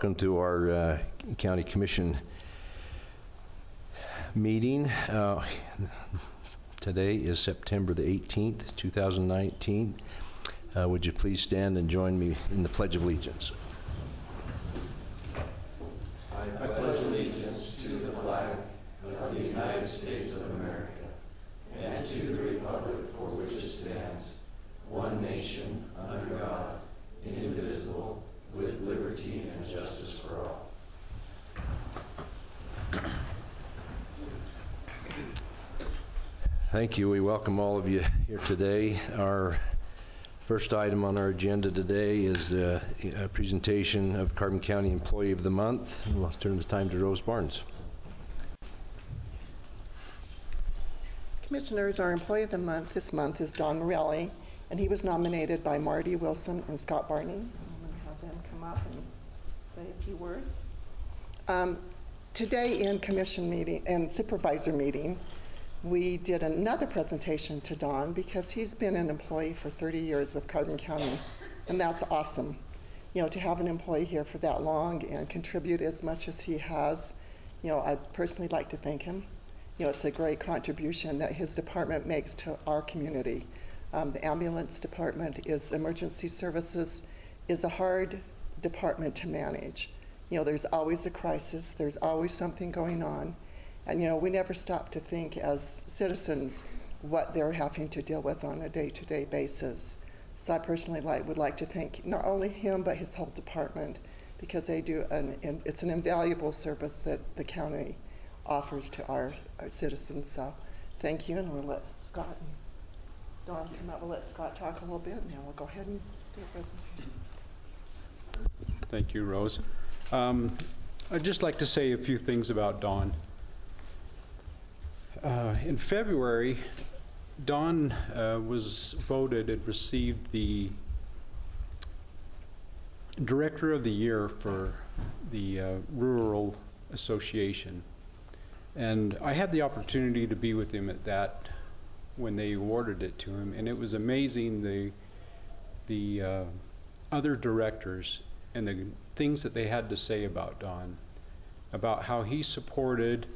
Welcome to our County Commission meeting. Today is September the 18th, 2019. Would you please stand and join me in the Pledge of Allegiance? I pledge allegiance to the flag of the United States of America and to the republic for which it stands, one nation, under God, indivisible, with liberty and justice for all. Thank you. We welcome all of you here today. Our first item on our agenda today is a presentation of Carbon County Employee of the Month. We'll turn the time to Rose Barnes. Commissioners, our Employee of the Month this month is Don Morelli, and he was nominated by Marty Wilson and Scott Barney. I'm going to have them come up and say a few words. Today in commission meeting and supervisor meeting, we did another presentation to Don because he's been an employee for 30 years with Carbon County, and that's awesome. You know, to have an employee here for that long and contribute as much as he has, you know, I'd personally like to thank him. You know, it's a great contribution that his department makes to our community. The ambulance department is emergency services, is a hard department to manage. You know, there's always a crisis, there's always something going on. And, you know, we never stop to think as citizens what they're having to deal with on a day-to-day basis. So I personally would like to thank not only him, but his whole department, because they do, it's an invaluable service that the county offers to our citizens. So thank you, and we'll let Scott and Don come up. We'll let Scott talk a little bit, and then we'll go ahead and do a presentation. Thank you, Rose. I'd just like to say a few things about Don. In February, Don was voted and received the Director of the Year for the Rural Association. And I had the opportunity to be with him at that when they awarded it to him, and it was amazing the other directors and the things that they had to say about Don, about how he supported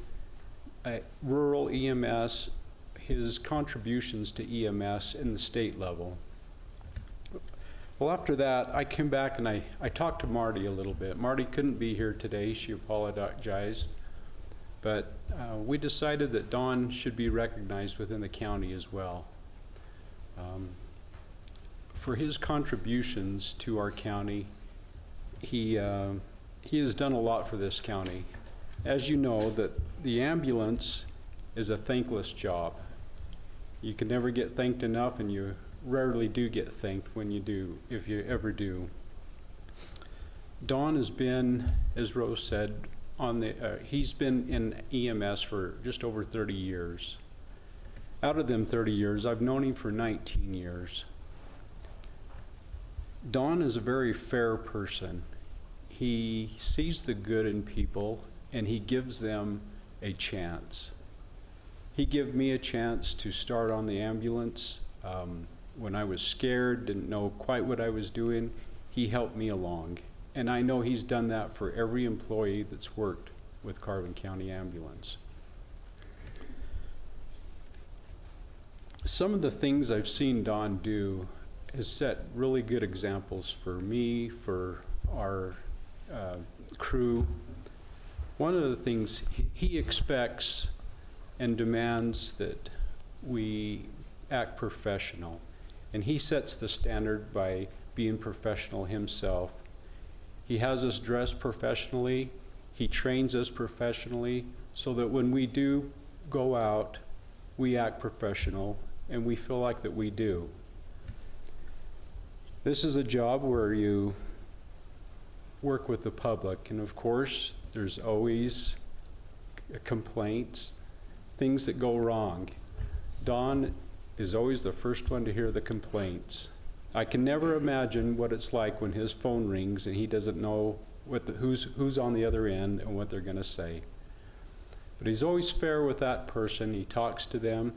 rural EMS, his contributions to EMS in the state level. Well, after that, I came back and I talked to Marty a little bit. Marty couldn't be here today. She apologized. But we decided that Don should be recognized within the county as well. For his contributions to our county, he has done a lot for this county. As you know, that the ambulance is a thankless job. You can never get thanked enough, and you rarely do get thanked when you do, if you ever do. Don has been, as Rose said, he's been in EMS for just over 30 years. Out of them 30 years, I've known him for 19 years. Don is a very fair person. He sees the good in people, and he gives them a chance. He gave me a chance to start on the ambulance. When I was scared, didn't know quite what I was doing, he helped me along. And I know he's done that for every employee that's worked with Carbon County Ambulance. Some of the things I've seen Don do has set really good examples for me, for our crew. One of the things he expects and demands that we act professional. And he sets the standard by being professional himself. He has us dress professionally. He trains us professionally so that when we do go out, we act professional and we feel like that we do. This is a job where you work with the public, and of course, there's always complaints, things that go wrong. Don is always the first one to hear the complaints. I can never imagine what it's like when his phone rings and he doesn't know who's on the other end and what they're going to say. But he's always fair with that person. He talks to them.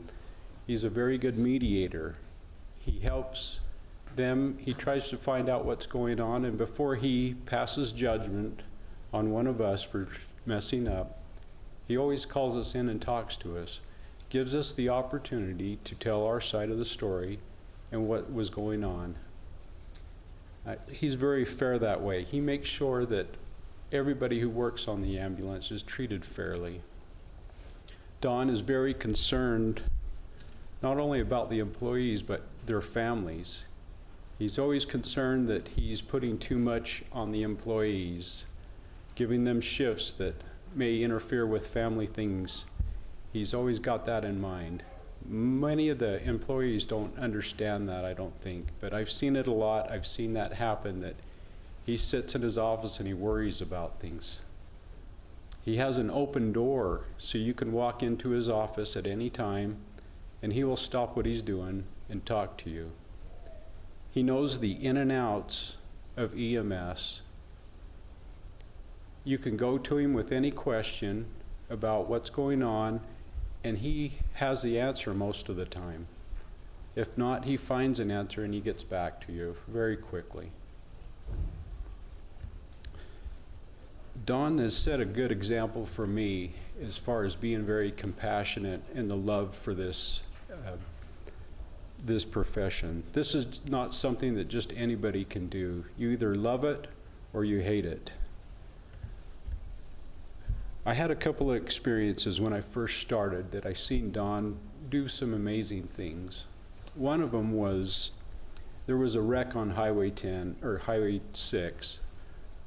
He's a very good mediator. He helps them. He tries to find out what's going on, and before he passes judgment on one of us for messing up, he always calls us in and talks to us, gives us the opportunity to tell our side of the story and what was going on. He's very fair that way. He makes sure that everybody who works on the ambulance is treated fairly. Don is very concerned not only about the employees, but their families. He's always concerned that he's putting too much on the employees, giving them shifts that may interfere with family things. He's always got that in mind. Many of the employees don't understand that, I don't think, but I've seen it a lot. I've seen that happen, that he sits in his office and he worries about things. He has an open door, so you can walk into his office at any time and he will stop what he's doing and talk to you. He knows the in and outs of EMS. You can go to him with any question about what's going on, and he has the answer most of the time. If not, he finds an answer and he gets back to you very quickly. Don has set a good example for me as far as being very compassionate in the love for this profession. This is not something that just anybody can do. You either love it or you hate it. I had a couple of experiences when I first started that I seen Don do some amazing things. One of them was, there was a wreck on Highway 10, or Highway 6,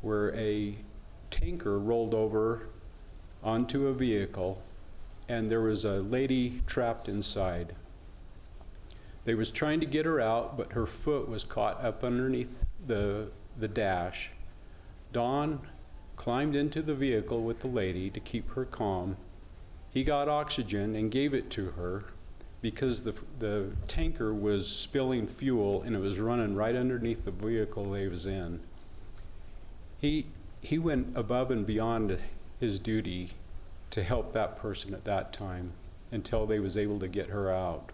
where a tanker rolled over onto a vehicle and there was a lady trapped inside. They was trying to get her out, but her foot was caught up underneath the dash. Don climbed into the vehicle with the lady to keep her calm. He got oxygen and gave it to her because the tanker was spilling fuel and it was running right underneath the vehicle they was in. He went above and beyond his duty to help that person at that time until they was able to get her out.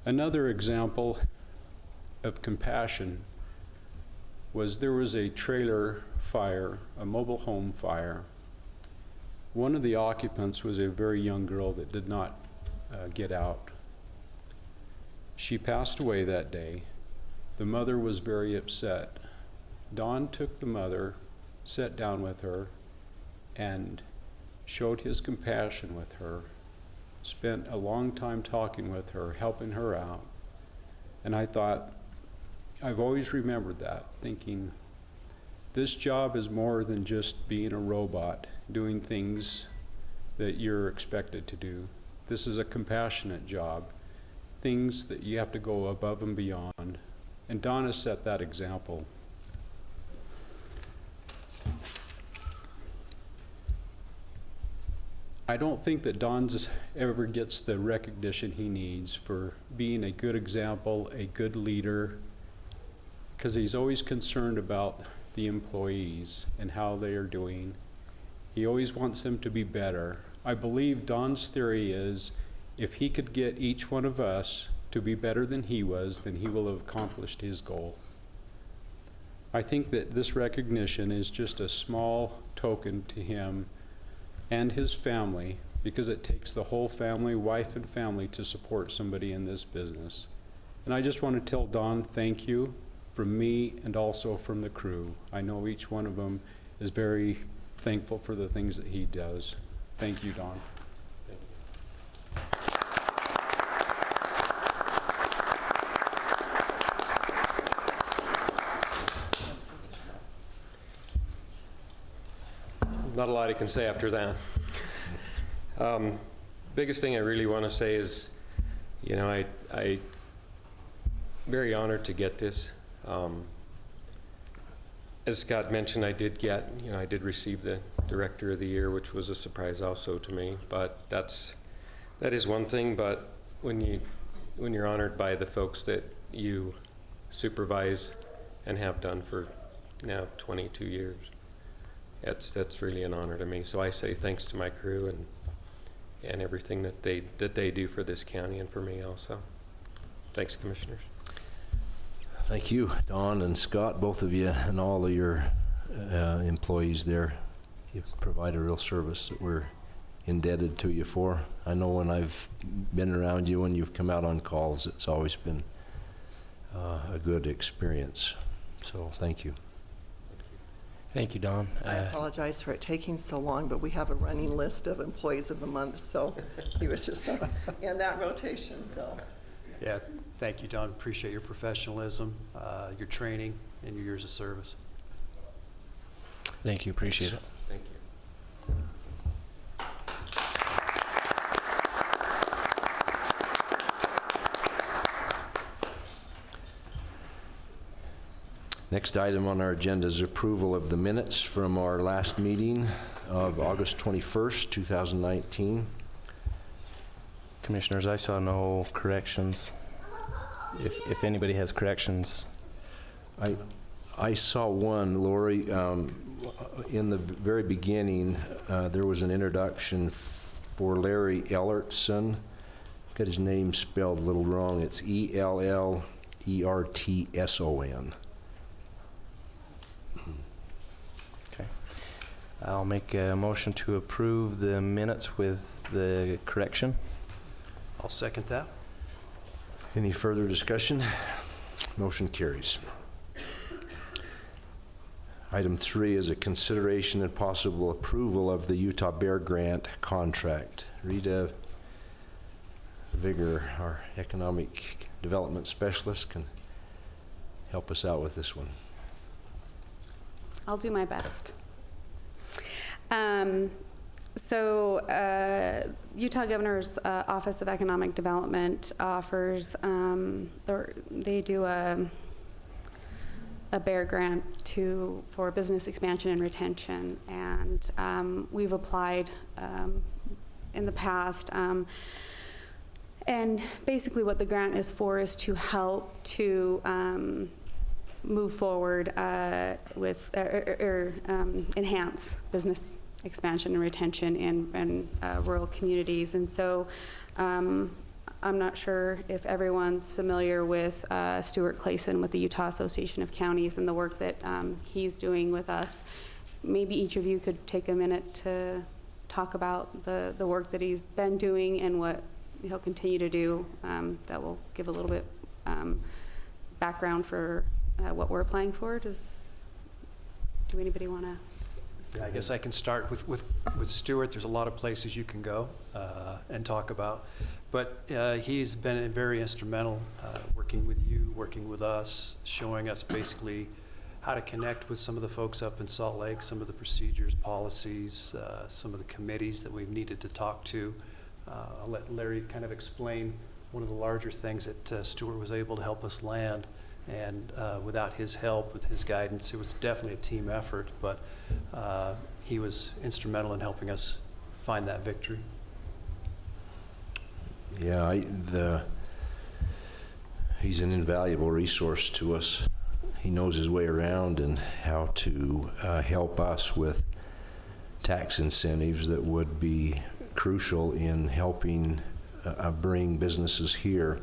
Another example of compassion was there was a trailer fire, a mobile home fire. One of the occupants was a very young girl that did not get out. She passed away that day. The mother was very upset. Don took the mother, sat down with her, and showed his compassion with her, spent a long time talking with her, helping her out. And I thought, I've always remembered that, thinking, this job is more than just being a robot, doing things that you're expected to do. This is a compassionate job, things that you have to go above and beyond. And Don has set that example. I don't think that Don ever gets the recognition he needs for being a good example, a good leader, because he's always concerned about the employees and how they are doing. He always wants them to be better. I believe Don's theory is if he could get each one of us to be better than he was, then he will have accomplished his goal. I think that this recognition is just a small token to him and his family, because it takes the whole family, wife and family, to support somebody in this business. And I just want to tell Don thank you from me and also from the crew. I know each one of them is very thankful for the things that he does. Thank you, Don. Thank you. Not a lot I can say after that. Biggest thing I really want to say is, you know, I very honored to get this. As Scott mentioned, I did receive the Director of the Year, which was a surprise also to me. But that is one thing. But when you're honored by the folks that you supervise and have done for now 22 years, that's really an honor to me. So I say thanks to my crew and everything that they do for this county and for me also. Thanks, Commissioners. Thank you, Don and Scott, both of you, and all of your employees there. You provide a real service that we're indebted to you for. I know when I've been around you, when you've come out on calls, it's always been a good experience. So thank you. Thank you, Don. I apologize for it taking so long, but we have a running list of employees of the month, so he was just in that rotation, so. Yeah, thank you, Don. Appreciate your professionalism, your training, and your years of service. Thank you. Appreciate it. Thank you. Next item on our agenda is approval of the minutes from our last meeting of August 21st, 2019. Commissioners, I saw no corrections. If anybody has corrections, I saw one, Lori, in the very beginning, there was an introduction for Larry Ellertson. Got his name spelled a little wrong. It's Ellertson. I'll make a motion to approve the minutes with the correction. I'll second that. Any further discussion? Motion carries. Item 3 is a consideration and possible approval of the Utah Bear Grant contract. Rita Vigor, our economic development specialist, can help us out with this one. I'll do my best. Utah Governor's Office of Economic Development offers, they do a bear grant for business expansion and retention, and we've applied in the past. And basically what the grant is for is to help to move forward with enhance business expansion and retention in rural communities. And so I'm not sure if everyone's familiar with Stuart Clayson with the Utah Association of Counties and the work that he's doing with us. Maybe each of you could take a minute to talk about the work that he's been doing and what he'll continue to do. That will give a little bit background for what we're applying for. Do anybody want to? I guess I can start with Stuart. There's a lot of places you can go and talk about, but he's been very instrumental working with you, working with us, showing us basically how to connect with some of the folks up in Salt Lake, some of the procedures, policies, some of the committees that we've needed to talk to. I'll let Larry kind of explain one of the larger things that Stuart was able to help us land. And without his help, with his guidance, it was definitely a team effort, but he was instrumental in helping us find that victory. Yeah, he's an invaluable resource to us. He knows his way around and how to help us with tax incentives that would be crucial in helping bring businesses here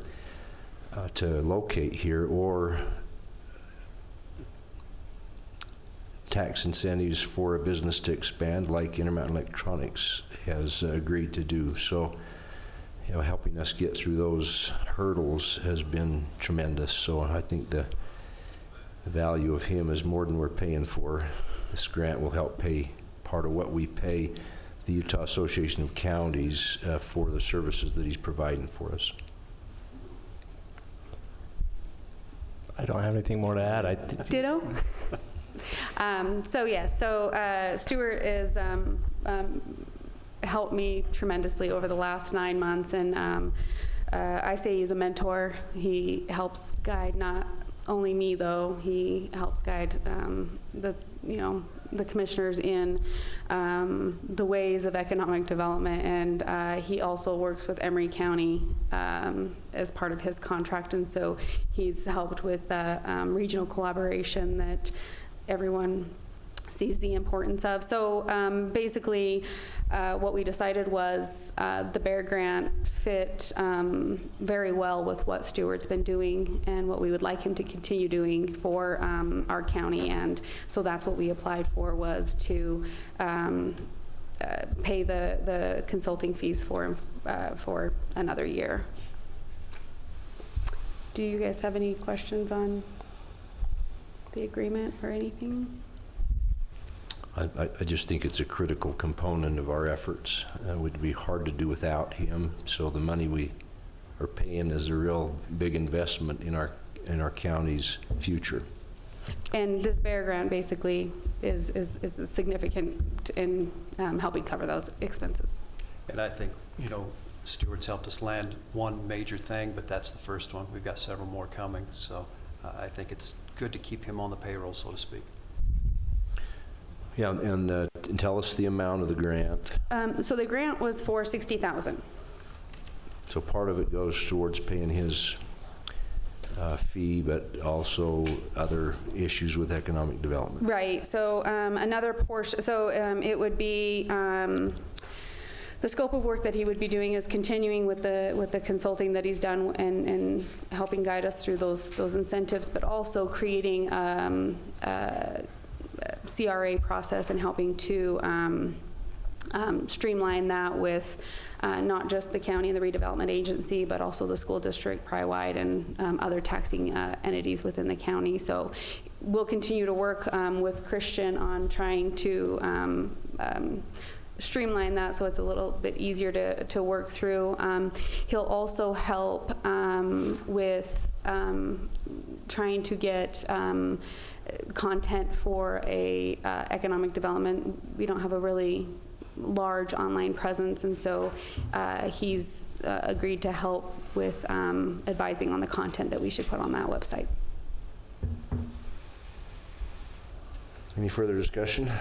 to locate here, or tax incentives for a business to expand like Intermountain Electronics has agreed to do. So, helping us get through those hurdles has been tremendous. So I think the value of him is more than we're paying for. This grant will help pay part of what we pay the Utah Association of Counties for the services that he's providing for us. I don't have anything more to add. Ditto. Stuart is helped me tremendously over the last 9 months, and I say he's a mentor. He helps guide not only me, though. He helps guide the commissioners in the ways of economic development, and he also works with Emery County as part of his contract, and so he's helped with regional collaboration that everyone sees the importance of. So basically, what we decided was the Bear Grant fit very well with what Stuart's been doing and what we would like him to continue doing for our county. And so that's what we applied for, was to pay the consulting fees for another year. Do you guys have any questions on the agreement or anything? I just think it's a critical component of our efforts. It would be hard to do without him. So the money we are paying is a real big investment in our county's future. And this Bear Grant basically is significant in helping cover those expenses. And I think, you know, Stuart's helped us land one major thing, but that's the first one. We've got several more coming, so I think it's good to keep him on the payroll, so to speak. Yeah, and tell us the amount of the grant. So the grant was for $60,000. So part of it goes towards paying his fee, but also other issues with economic development. Right. So another portion. So it would be. The scope of work that he would be doing is continuing with the consulting that he's done and helping guide us through those incentives, but also creating a CRA process and helping to streamline that with not just the county and the redevelopment agency, but also the school district, Prywide, and other taxing entities within the county. So we'll continue to work with Christian on trying to streamline that so it's a little bit easier to work through. He'll also help with trying to get content for a economic development. We don't have a really large online presence, and so he's agreed to help with advising on the content that we should put on that website. Any further discussion?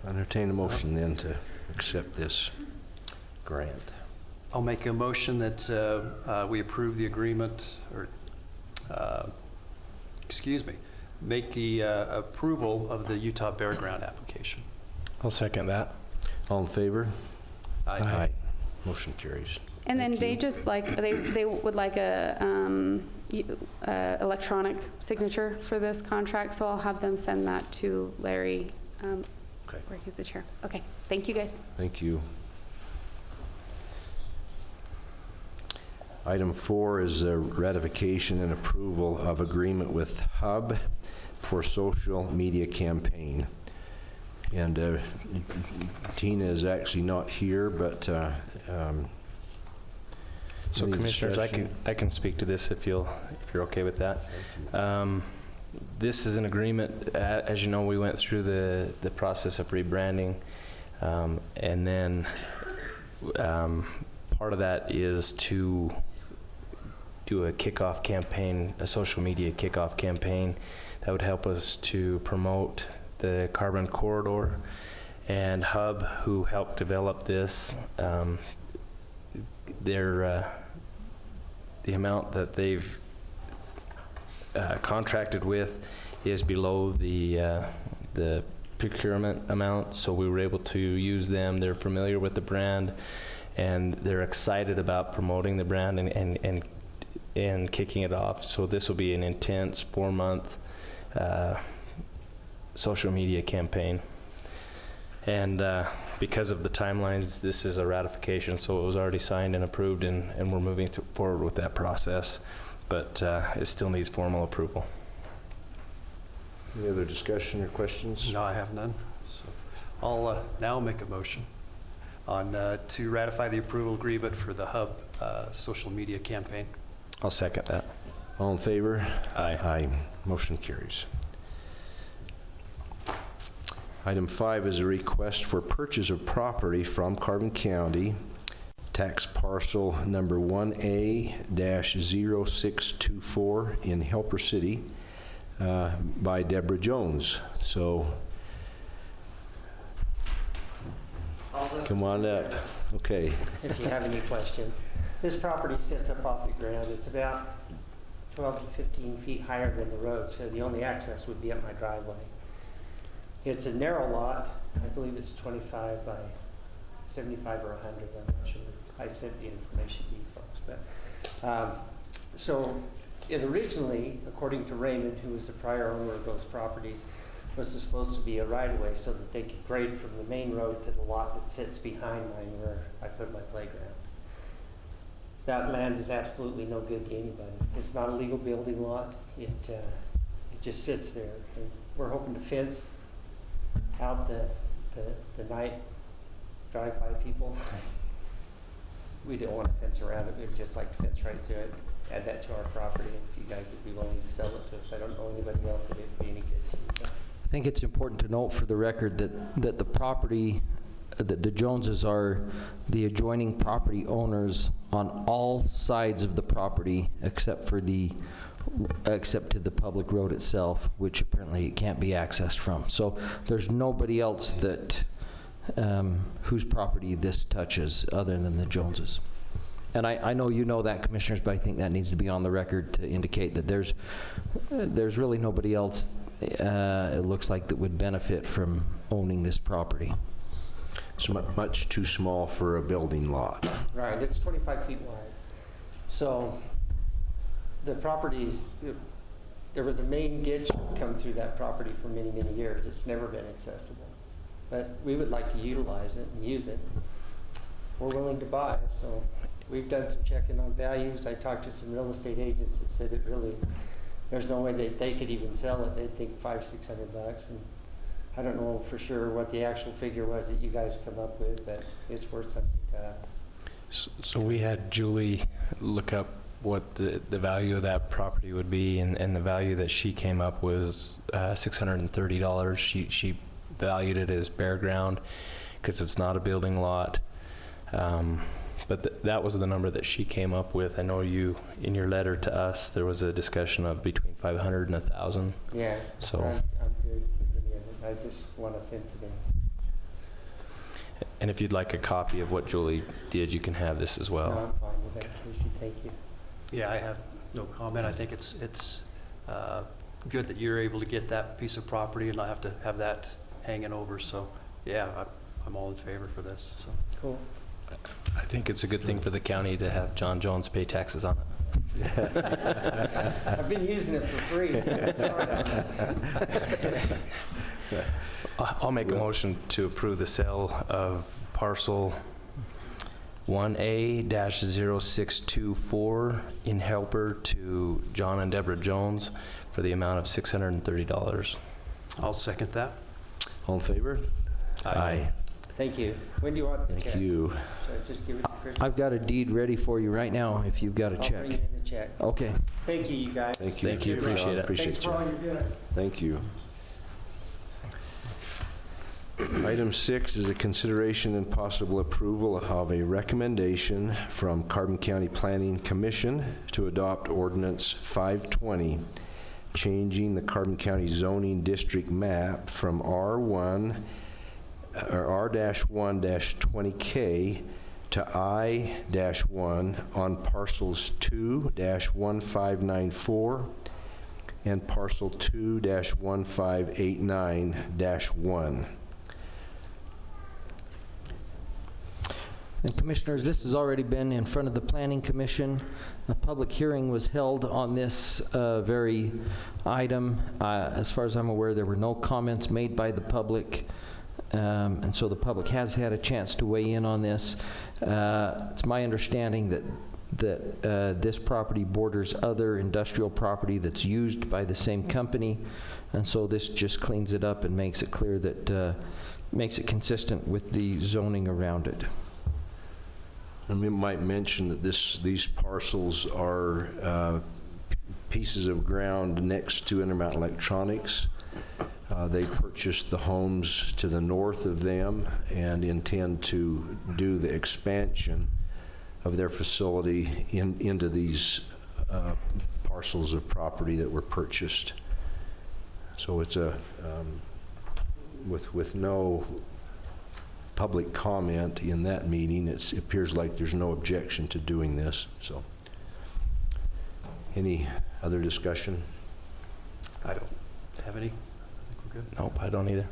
I entertain a motion then to accept this grant. I'll make a motion that we approve the agreement, or, make the approval of the Utah Bear Grant application. I'll second that. All in favor? Aye. Motion carries. And then Thank they you. just like, they would like a electronic signature for this contract, so I'll have them send that to Larry, Okay. where he's the chair. Okay, thank you guys. Thank you. Item 4 is a ratification and approval of agreement with Hub for social media campaign. And Tina is actually not here, but So any commissioners, discussion? I can speak to this if you're okay with that. This is an agreement, as you know, we went through the process of rebranding, and then part of that is to do a kickoff campaign, a social media kickoff campaign that would help us to promote the Carbon Corridor. And Hub, who helped develop this, the amount that they've contracted with is below the procurement amount, so we were able to use them. They're familiar with the brand, and they're excited about promoting the brand and kicking it off. So this will be an intense 4-month social media campaign. And because of the timelines, this is a ratification, so it was already signed and approved, and we're moving forward with that process. But it still needs formal approval. any other discussion or questions? No, I have none. So I'll now make a motion on to ratify the approval agreement for the Hub social media campaign. I'll second that. All in favor? Aye. Aye. Motion carries. Item 5 is a request for purchase of property from Carbon County, tax parcel number 1A-0624 in Helper City, by Deborah Jones. So, come on up. Okay. If you have any questions. This property sits up off the ground. It's about 12 to 15 feet higher than the road, so the only access would be up my driveway. It's a narrow lot. I believe it's 25 by 75 or 100. I'm not sure. I sent the information to you folks. But so it originally, according to Raymond, who was the prior owner of those properties, was supposed to be a right-of-way so that they could grade from the main road to the lot that sits behind mine where I put my playground. That land is absolutely no good to anybody. It's not a legal building lot. It just sits there. And we're hoping to fence out the night drive-by people. We don't want to fence around it. We'd just like to fence right through it, add that to our property. If you guys would be willing to sell it to us, I don't know anybody else that it'd be any good to. I think it's important to note for the record that the property, that the Joneses are the adjoining property owners on all sides of the property except to the public road itself, which apparently it can't be accessed from. So there's nobody else that whose property this touches other than the Joneses. And I know you know that, Commissioners, but I think that needs to be on the record to indicate that there's really nobody else, it looks like, that would benefit from owning this property. It's much too small for a building lot. Right, it's 25 feet wide. So the properties, there was a main ditch that come through that property for many, many years. It's never been accessible. But we would like to utilize it and use it. We're willing to buy, so we've done some checking on values. I talked to some real estate agents that said it really, there's no way that they could even sell it. They'd think $500-600, and I don't know for sure what the actual figure was that you guys come up with, but it's worth something to us. So we had Julie look up what the value of that property would be, and the value that she came up was $630. She valued it as bare ground because it's not a building lot. But that was the number that she came up with. I know you, in your letter to us, there was a discussion of between 500 and 1,000. Yeah, So I'm good with any of it. I just want to fence it in. And if you'd like a copy of what Julie did, you can have this as well. No, I'm fine with that, Casey. Thank you. Yeah, I have no comment. I think it's good that you're able to get that piece of property and not have to have that hanging over. So, yeah, I'm all in favor for this. So. Cool. I think it's a good thing for the county to have John Jones pay taxes on it. I've been using it for free. I'll make a motion to approve the sale of parcel 1A-0624 in Helper to John and Deborah Jones for the amount of $630. I'll second that. All in favor? Aye. Thank you. When do you want the check? Thank you. Should I just give it to Chris? I've got a deed ready for you right now if you've got a I'll check. bring you in the check. Okay. Thank you, you guys. Thank you. Thank you. John. Appreciate it. Appreciate Thanks you. for all you're doing. Thank you. Item 6 is a consideration and possible approval of a recommendation from Carbon County Planning Commission to adopt Ordinance 520, changing the Carbon County zoning district map from R1 or R-1-20K to I-1 on parcels 2-1594 and parcel 2-1589-1. And Commissioners, this has already been in front of the Planning Commission. A public hearing was held on this very item. As far as I'm aware, there were no comments made by the public, and so the public has had a chance to weigh in on this. It's my understanding that this property borders other industrial property that's used by the same company, and so this just cleans it up and makes it clear that, makes it consistent with the zoning around it. And we might mention that these parcels are pieces of ground next to Intermountain Electronics. They purchased the homes to the north of them and intend to do the expansion of their facility into these parcels of property that were purchased. So it's a with no public comment in that meeting. It appears like there's no objection to doing this. So, any other discussion? I don't have any. I think we're good. Nope, I don't either.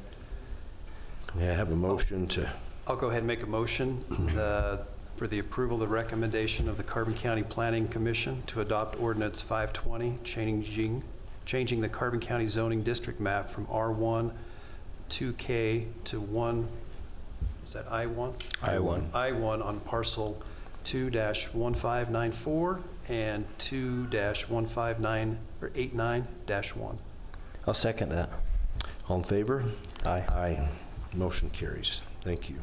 May I have a motion to, I'll go ahead and make a motion for the approval of the recommendation of the Carbon County Planning Commission to adopt Ordinance 520, changing the Carbon County zoning district map from R1 2K to 1, is that I1? I-1. I1 on parcel 2-1594 and 2-159-89-1. I'll second that. all in favor? Aye. Aye. Motion carries. Thank you.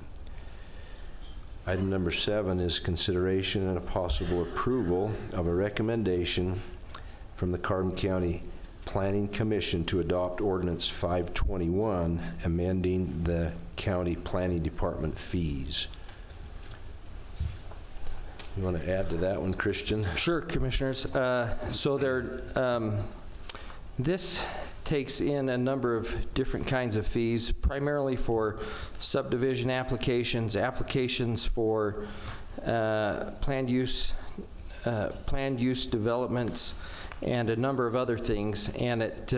Item number 7 is consideration and a possible approval of a recommendation from the Carbon County Planning Commission to adopt Ordinance 521, amending the county planning department fees. You want to add to that one, Christian? Sure, Commissioners. This takes in a number of different kinds of fees, primarily for subdivision applications, applications for planned use developments, and a number of other things, and it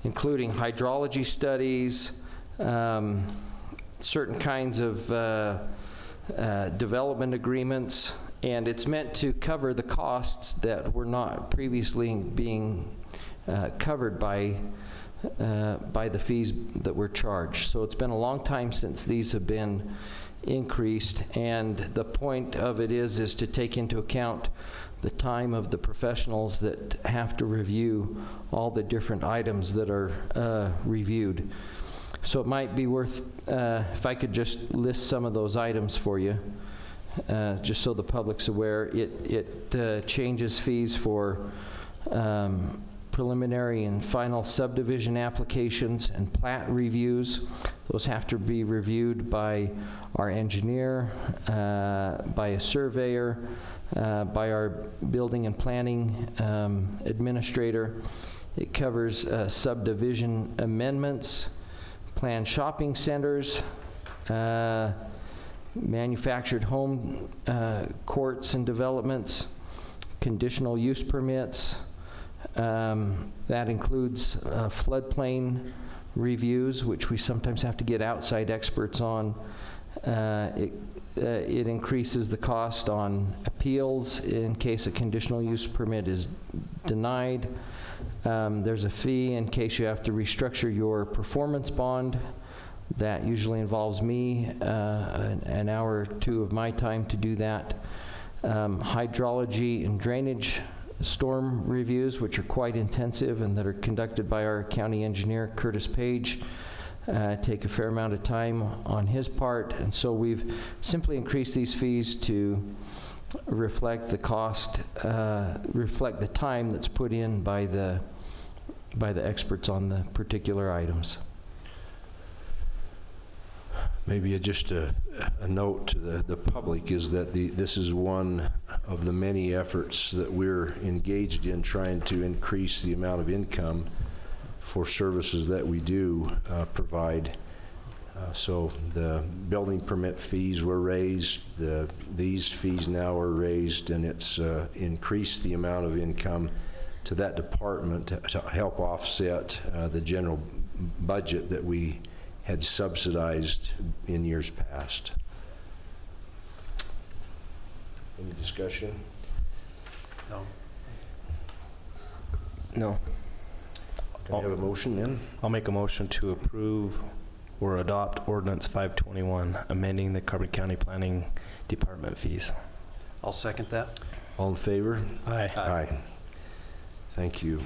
including hydrology studies, certain kinds of development agreements, and it's meant to cover the costs that were not previously being covered by the fees that were charged. So it's been a long time since these have been increased, and the point of it is to take into account the time of the professionals that have to review all the different items that are reviewed. So it might be worth, if I could just list some of those items for you, just so the public's aware. It changes fees for preliminary and final subdivision applications and plat reviews. Those have to be reviewed by our engineer, by a surveyor, by our building and planning administrator. It covers subdivision amendments, planned shopping centers, manufactured home courts and developments, conditional use permits. That includes floodplain reviews, which we sometimes have to get outside experts on. It increases the cost on appeals in case a conditional use permit is denied. There's a fee in case you have to restructure your performance bond. That usually involves me, an hour or two of my time to do that. Hydrology and drainage storm reviews, which are quite intensive and that are conducted by our county engineer, Curtis Page, take a fair amount of time on his part. And so we've simply increased these fees to reflect the cost, reflect the time that's put in by the experts on the particular items. Maybe just a note to the public is that this is one of the many efforts that we're engaged in trying to increase the amount of income for services that we do provide. So the building permit fees were raised, these fees now are raised, and it's increased the amount of income to that department to help offset the general budget that we had subsidized in years past. Any discussion? No. No. Can I have a motion then? I'll make a motion to approve or adopt Ordinance 521, amending the Carbon County Planning Department fees. I'll second that. All in favor? Aye. Aye. Thank you.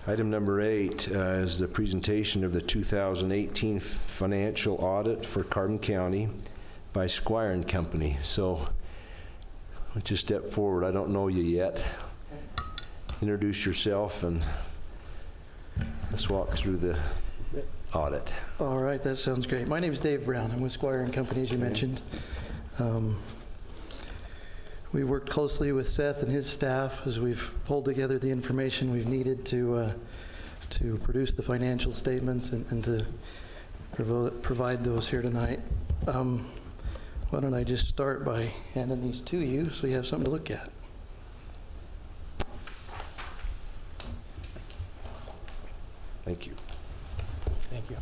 Item number 8 is the presentation of the 2018 financial audit for Carbon County by Squire & Company. So, let's just step forward. I don't know you yet. Introduce yourself and let's walk through the audit. All right, that sounds great. My name is Dave Brown. I'm with Squire & Company, as you mentioned. We worked closely with Seth and his staff as we've pulled together the information we've needed to produce the financial statements and to provide those here tonight. Why don't I just start by handing these to you so you have something to look at. Thank you. Thank you.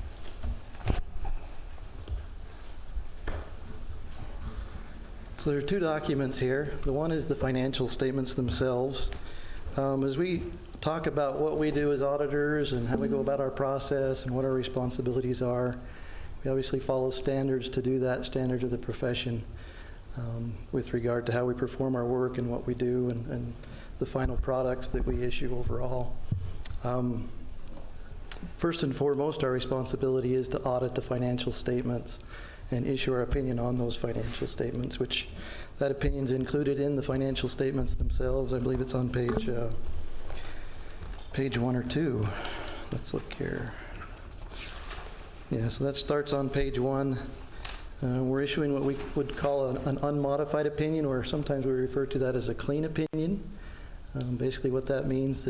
So there are two documents here. The one is the financial statements themselves. As we talk about what we do as auditors and how we go about our process and what our responsibilities are, we obviously follow standards to do that, standards of the profession, with regard to how we perform our work and what we do and the final products that we issue overall. First and foremost, our responsibility is to audit the financial statements and issue our opinion on those financial statements, which that opinion is included in the financial statements themselves. I believe it's on page 1 or 2. Let's look here. Yeah, so that starts on page 1. We're issuing what we would call an unmodified opinion, or sometimes we refer to that as a clean opinion. Basically what that means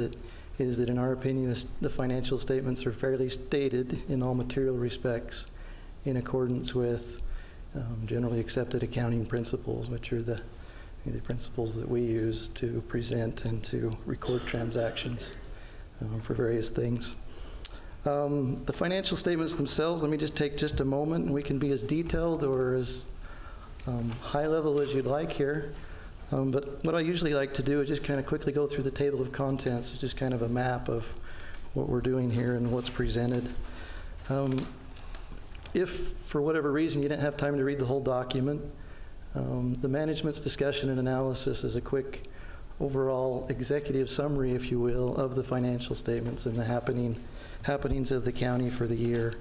is that in our opinion, the financial statements are fairly stated in all material respects in accordance with generally accepted accounting principles, which are the principles that we use to present and to record transactions for various things. The financial statements themselves, let me just take just a moment, and we can be as detailed or as high level as you'd like here. But what I usually like to do is just kind of quickly go through the table of contents. It's just kind of a map of what we're doing here and what's presented. If, for whatever reason, you didn't have time to read the whole document, the management's discussion and analysis is a quick overall executive summary, if you will, of the financial statements and the happenings of the county for the year.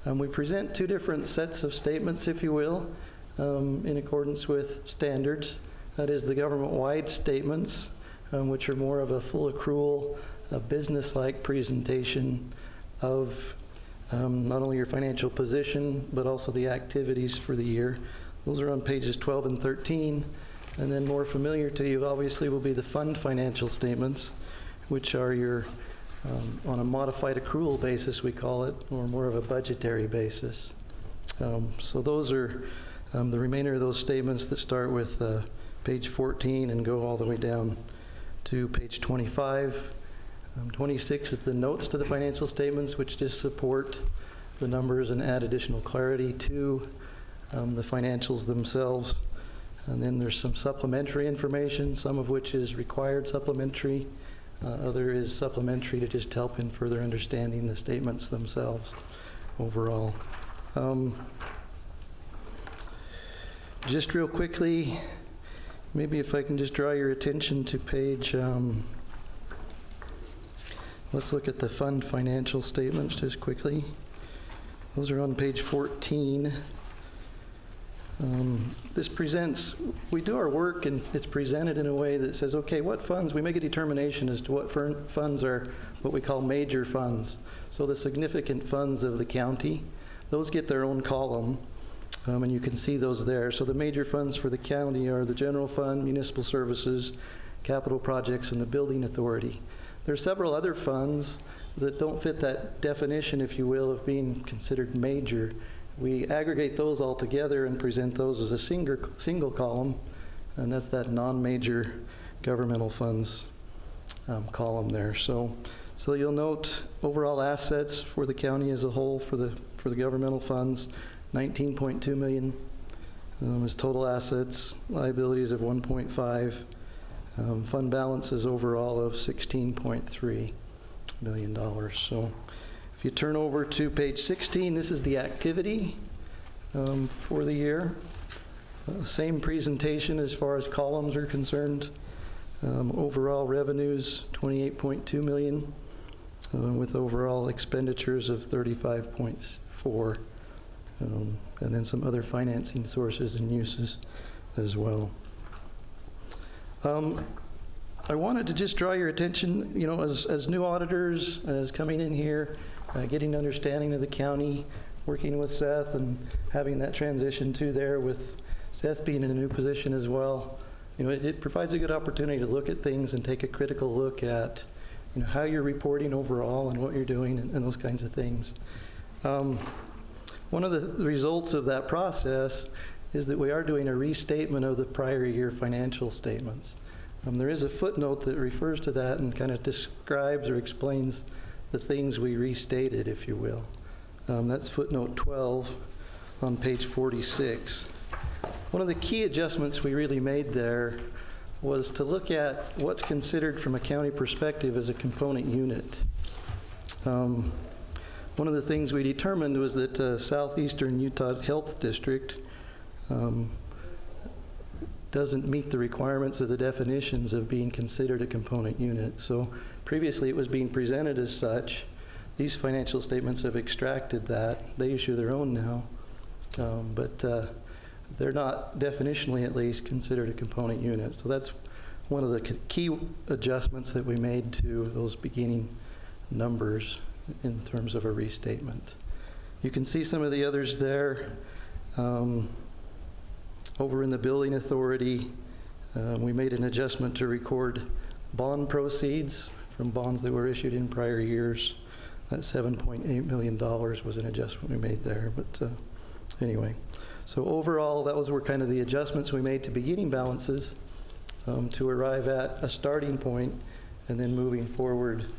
We present two different sets of statements, if you will, in accordance with standards. That is the government-wide statements, which are more of a full accrual, a business-like presentation of not only your financial position, but also the activities for the year. Those are on pages 12 and 13. And then more familiar to you, obviously, will be the fund financial statements, which are your, on a modified accrual basis, we call it, or more of a budgetary basis. So those are the remainder of those statements that start with page 14 and go all the way down to page 25. 26 is the notes to the financial statements, which just support the numbers and add additional clarity to the financials themselves. And then there's some supplementary information, some of which is required supplementary. Other is supplementary to just help in further understanding the statements themselves overall. Just real quickly, maybe if I can just draw your attention to page, let's look at the fund financial statements just quickly. Those are on page 14. This presents, we do our work and it's presented in a way that says, okay, what funds, we make a determination as to what funds are what we call major funds. So the significant funds of the county, those get their own column, and you can see those there. So the major funds for the county are the general fund, municipal services, capital projects, and the building authority. There are several other funds that don't fit that definition, if you will, of being considered major. We aggregate those all together and present those as a single column, and that's that non-major governmental funds column there. So you'll note overall assets for the county as a whole for the governmental funds, 19.2 million is total assets, liabilities of 1.5, fund balances overall of $16.3 million. So if you turn over to page 16, this is the activity for the year. Same presentation as far as columns are concerned. Overall revenues, 28.2 million, with overall expenditures of 35.4, and then some other financing sources and uses as well. I wanted to just draw your attention, you know, as new auditors, as coming in here, getting understanding of the county, working with Seth and having that transition to there with Seth being in a new position as well. You know, it provides a good opportunity to look at things and take a critical look at, you know, how you're reporting overall and what you're doing and those kinds of things. One of the results of that process is that we are doing a restatement of the prior year financial statements. There is a footnote that refers to that and kind of describes or explains the things we restated, if you will. That's footnote 12 on page 46. One of the key adjustments we really made there was to look at what's considered from a county perspective as a component unit. One of the things we determined was that Southeastern Utah Health District doesn't meet the requirements of the definitions of being considered a component unit. So previously it was being presented as such. These financial statements have extracted that. They issue their own now, but they're not, definitionally at least, considered a component unit. So that's one of the key adjustments that we made to those beginning numbers in terms of a restatement. You can see some of the others there. Over in the building authority, we made an adjustment to record bond proceeds from bonds that were issued in prior years. That $7.8 million was an adjustment we made there. But anyway, so overall, those were kind of the adjustments we made to beginning balances to arrive at a starting point, and then moving forward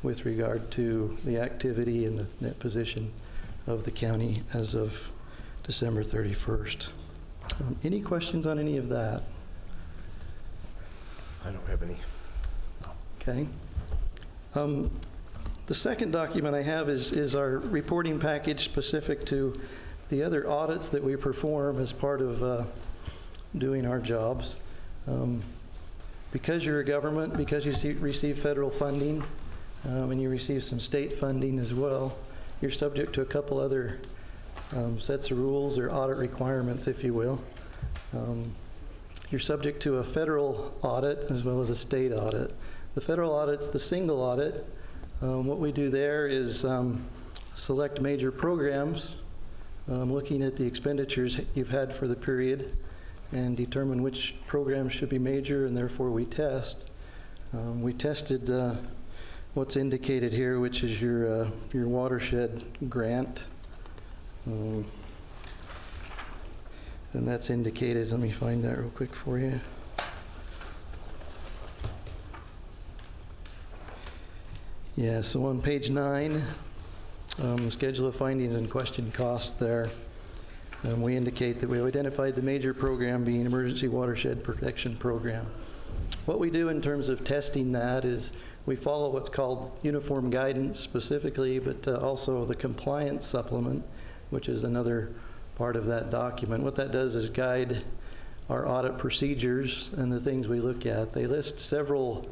with regard to the activity and the net position of the county as of December 31st. Any questions on any of that? I don't have any. Okay. The second document I have is our reporting package specific to the other audits that we perform as part of doing our jobs. Because you're a government, because you receive federal funding, and you receive some state funding as well, you're subject to a couple other sets of rules or audit requirements, if you will. You're subject to a federal audit as well as a state audit. The federal audit's the single audit. What we do there is select major programs, looking at the expenditures you've had for the period, and determine which programs should be major, and therefore we test. We tested what's indicated here, which is your watershed grant. And that's indicated, let me find that real quick for you. Yeah, so on page 9, the schedule of findings and question costs there, we indicate that we identified the major program being Emergency Watershed Protection Program. What we do in terms of testing that is we follow what's called uniform guidance specifically, but also the compliance supplement, which is another part of that document. What that does is guide our audit procedures and the things we look at. They list several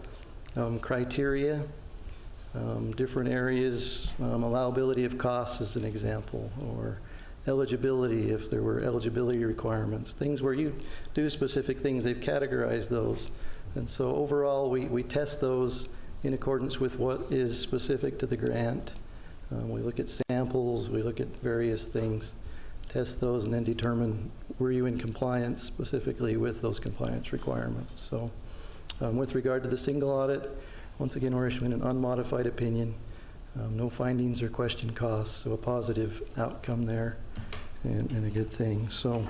criteria, different areas, allowability of costs as an example, or eligibility if there were eligibility requirements, things where you do specific things, they've categorized those. And so overall, we test those in accordance with what is specific to the grant. We look at samples, we look at various things, test those, and then determine were you in compliance specifically with those compliance requirements. So with regard to the single audit, once again, we're issuing an unmodified opinion, no findings or question costs, so a positive outcome there and a good thing. So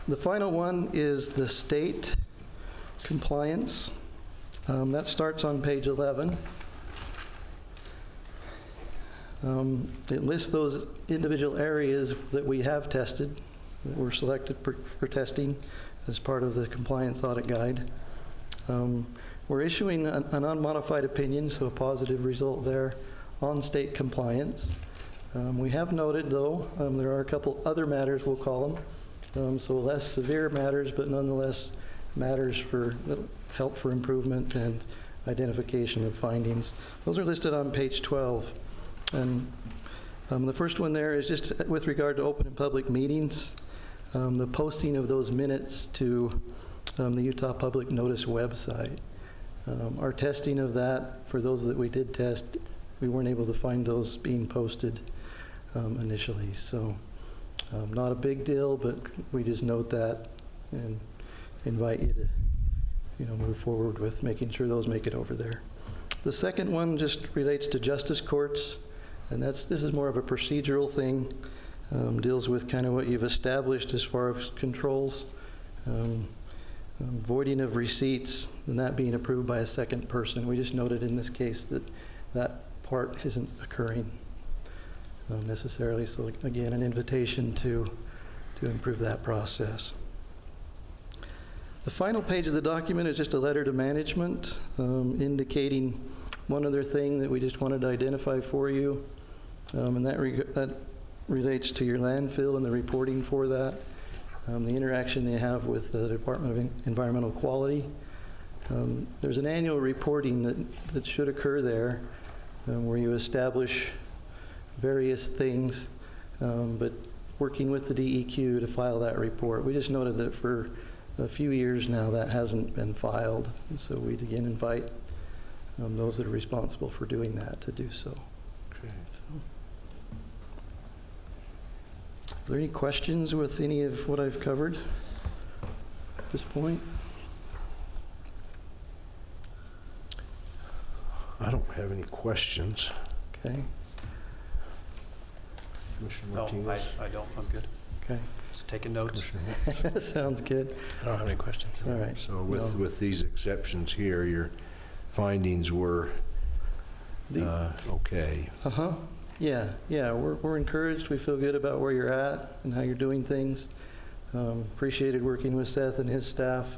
the final one is the state compliance. That starts on page 11. It lists those individual areas that we have tested, that were selected for testing as part of the compliance audit guide. We're issuing an unmodified opinion, so a positive result there on state compliance. We have noted, though, there are a couple other matters, we'll call them, so less severe matters, but nonetheless matters for help for improvement and identification of findings. Those are listed on page 12. And the first one there is just with regard to open and public meetings, the posting of those minutes to the Utah Public Notice website. Our testing of that, for those that we did test, we weren't able to find those being posted initially. So not a big deal, but we just note that and invite you to move forward with making sure those make it over there. The second one just relates to justice courts, and this is more of a procedural thing, deals with kind of what you've established as far as controls, voiding of receipts, and that being approved by a second person. We just noted in this case that that part isn't occurring necessarily. So again, an invitation to to improve that process. The final page of the document is just a letter to management indicating one other thing that we just wanted to identify for you, and that relates to your landfill and the reporting for that, the interaction they have with the Department of Environmental Quality. There's an annual reporting that should occur there where you establish various things, but working with the DEQ to file that report. We just noted that for a few years now that hasn't been filed, and so we'd again invite those that are responsible for doing that to do so. Okay. Are there any questions with any of what I've covered at this point? I don't have any questions. Okay, Commissioner No, Martinez? I don't. I'm good. okay. Just taking notes. Sounds good. I don't have any questions. All right. So with, No. with these exceptions here, your findings were okay. Uh-huh. Yeah, we're encouraged. We feel good about where you're at and how you're doing things. Appreciated working with Seth and his staff.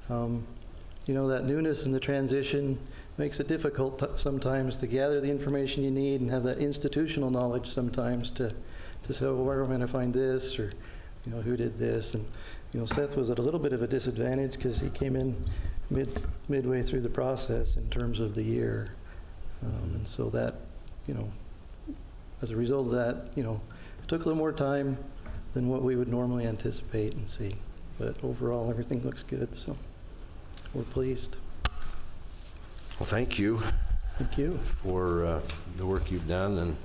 That newness and the transition makes it difficult sometimes to gather the information you need and have that institutional knowledge sometimes to say, oh, where am I going to find this, or who did this. And Seth was at a little bit of a disadvantage because he came in midway through the process in terms of the year. And so that, as a result of that, it took a little more time than what we would normally anticipate and see. But overall, everything looks good, so we're pleased. Well, thank you Thank you. for the work you've done, and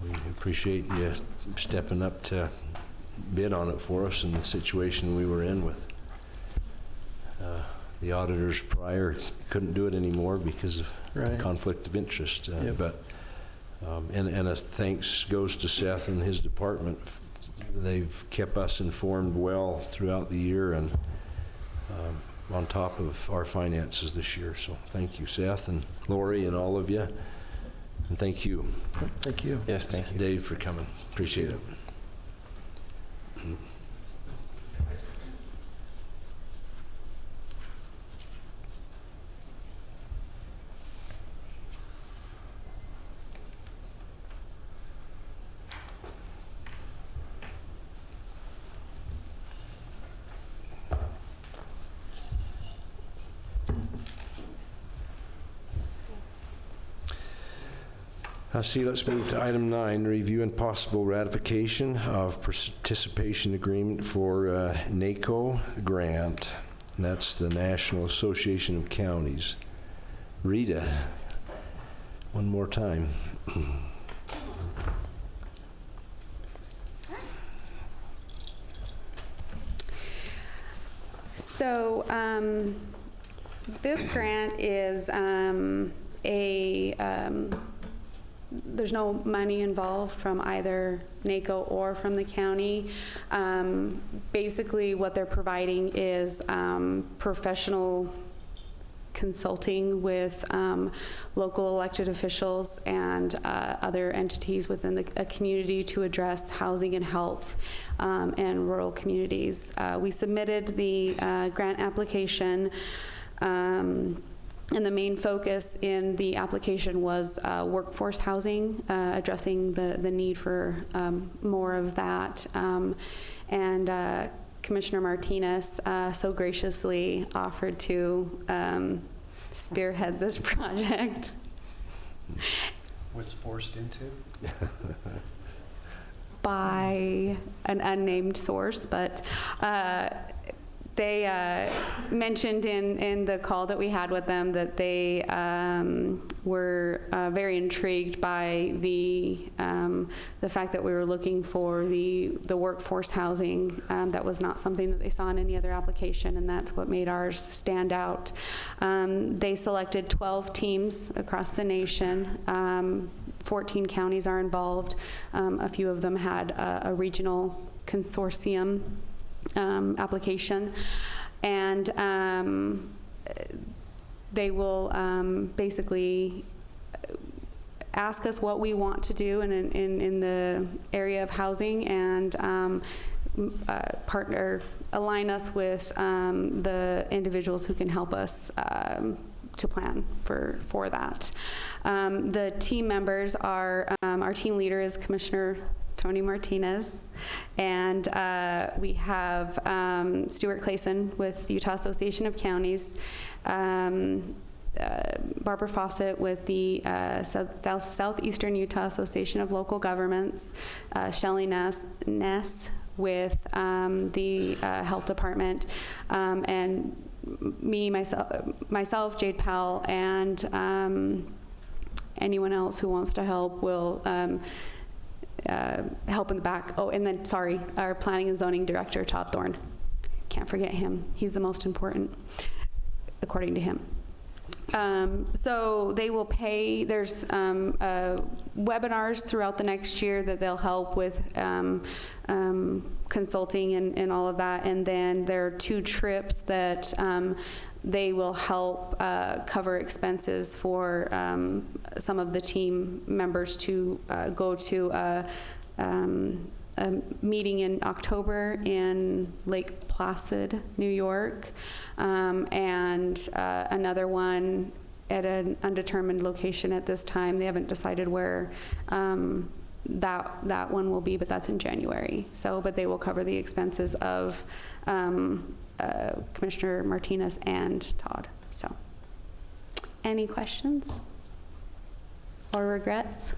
we appreciate you stepping up to bid on it for us in the situation we were in with the auditors prior couldn't do it anymore because of Right. conflict of interest. Yep. But and a thanks goes to Seth and his department. They've kept us informed well throughout the year and on top of our finances this year. So thank you, Seth and Lori and all of you. And thank you, Thank you. Yes, thank you. Dave, for coming. Appreciate it. See, let's move to item 9, review and possible ratification of participation agreement for NACO grant. And that's the National Association of Counties. Rita, one more time. So this grant is there's no money involved from either NACO or from the county. Basically, what they're providing is professional consulting with local elected officials and other entities within a community to address housing and health and rural communities. We submitted the grant application. And the main focus in the application was workforce housing, addressing the need for more of that. And Commissioner Martinez so graciously offered to spearhead this project. Was forced into? By an unnamed source, but they mentioned in the call that we had with them that they were very intrigued by the fact that we were looking for the workforce housing. That was not something that they saw in any other application, and that's what made ours stand out. They selected 12 teams across the nation. 14 counties are involved. A few of them had a regional consortium application, and they will basically ask us what we want to do in the area of housing, and align us with the individuals who can help us to plan for that. The team members are, our team leader is Commissioner Tony Martinez, and we have Stuart Clayson with the Utah Association of Counties, Barbara Fawcett with the Southeastern Utah Association of Local Governments, Shelley Ness with the Health Department, and myself, Jade Powell, and anyone else who wants to help will help in the back. Oh, and then, sorry, our Planning and Zoning Director, Todd Thorne. Can't forget him. He's the most important, according to him. So they will pay, there's webinars throughout the next year that they'll help with consulting and all of that. And then there are 2 trips that they will help cover expenses for some of the team members to go to a meeting in October in Lake Placid, New York, and another one at an undetermined location at this time. They haven't decided where that one will be, but that's in January. So, but they will cover the expenses of Commissioner Martinez and Todd. So, any questions or regrets?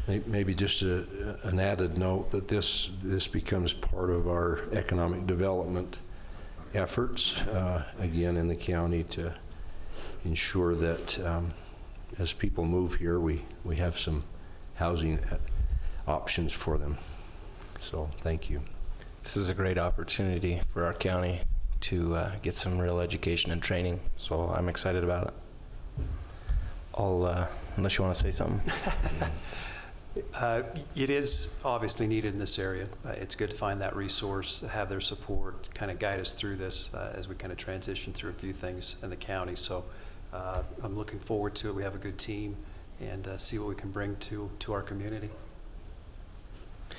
Maybe just an added note that this becomes part of our economic development efforts, again, in the county, to ensure that as people move here, we have some housing options for them. So thank you. This is a great opportunity for our county to get some real education and training, so I'm excited about it. Unless you want to say something. It is obviously needed in this area. It's good to find that resource, have their support, kind of guide us through this as we kind of transition through a few things in the county. So I'm looking forward to it. We have a good team, and see what we can bring to our community.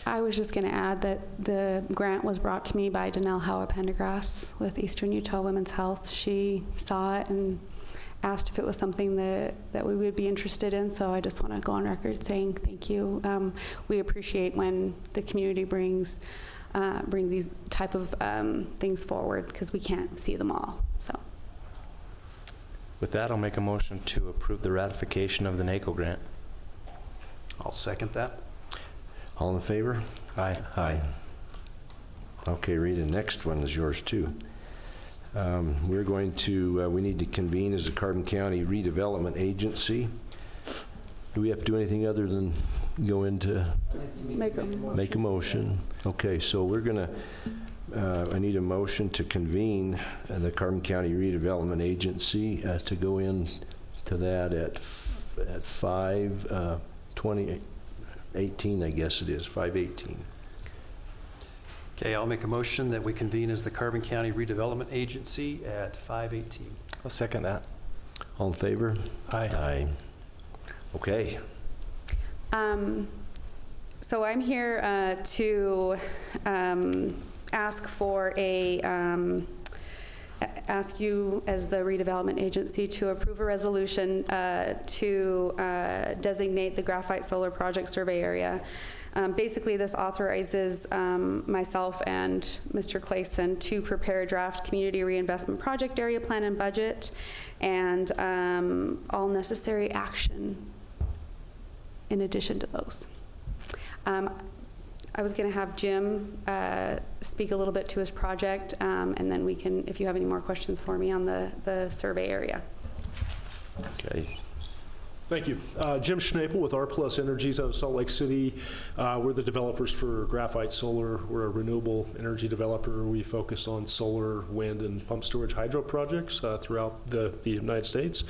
I was just going to add that the grant was brought to me by Danelle Howe Pendergrass with Eastern Utah Women's Health. She saw it and asked if it was something that we would be interested in, so I just want to go on record saying thank you. We appreciate when the community bring these type of things forward, because we can't see them all. So, With that, I'll make a motion to approve the ratification of the NACO grant. I'll second that. All in favor? Aye. Aye. Okay, Rita, next one is yours too. We're going to, we need to convene as a Carbon County Redevelopment Agency. Do we have to do anything other than go into? Make a motion. Okay, so we're gonna, I need a motion to convene the Carbon County Redevelopment Agency to go in to that at 5/20/18, I guess it is, 5/18. Okay, I'll make a motion that we convene as the Carbon County Redevelopment Agency at 5/18. I'll second that. All in favor? Aye. Aye. Okay. So I'm here to ask for ask you as the redevelopment agency to approve a resolution to designate the Graphite Solar Project survey area. Basically, this authorizes myself and Mr. Clayson to prepare a draft community reinvestment project area plan and budget, and all necessary action in addition to those. I was going to have Jim speak a little bit to his project, and then we can, if you have any more questions for me on the survey area. Okay. Thank you. Jim Schnaple with R Plus Energies out of Salt Lake City. We're the developers for Graphite Solar. We're a renewable energy developer. We focus on solar, wind, and pump storage hydro projects throughout the United States.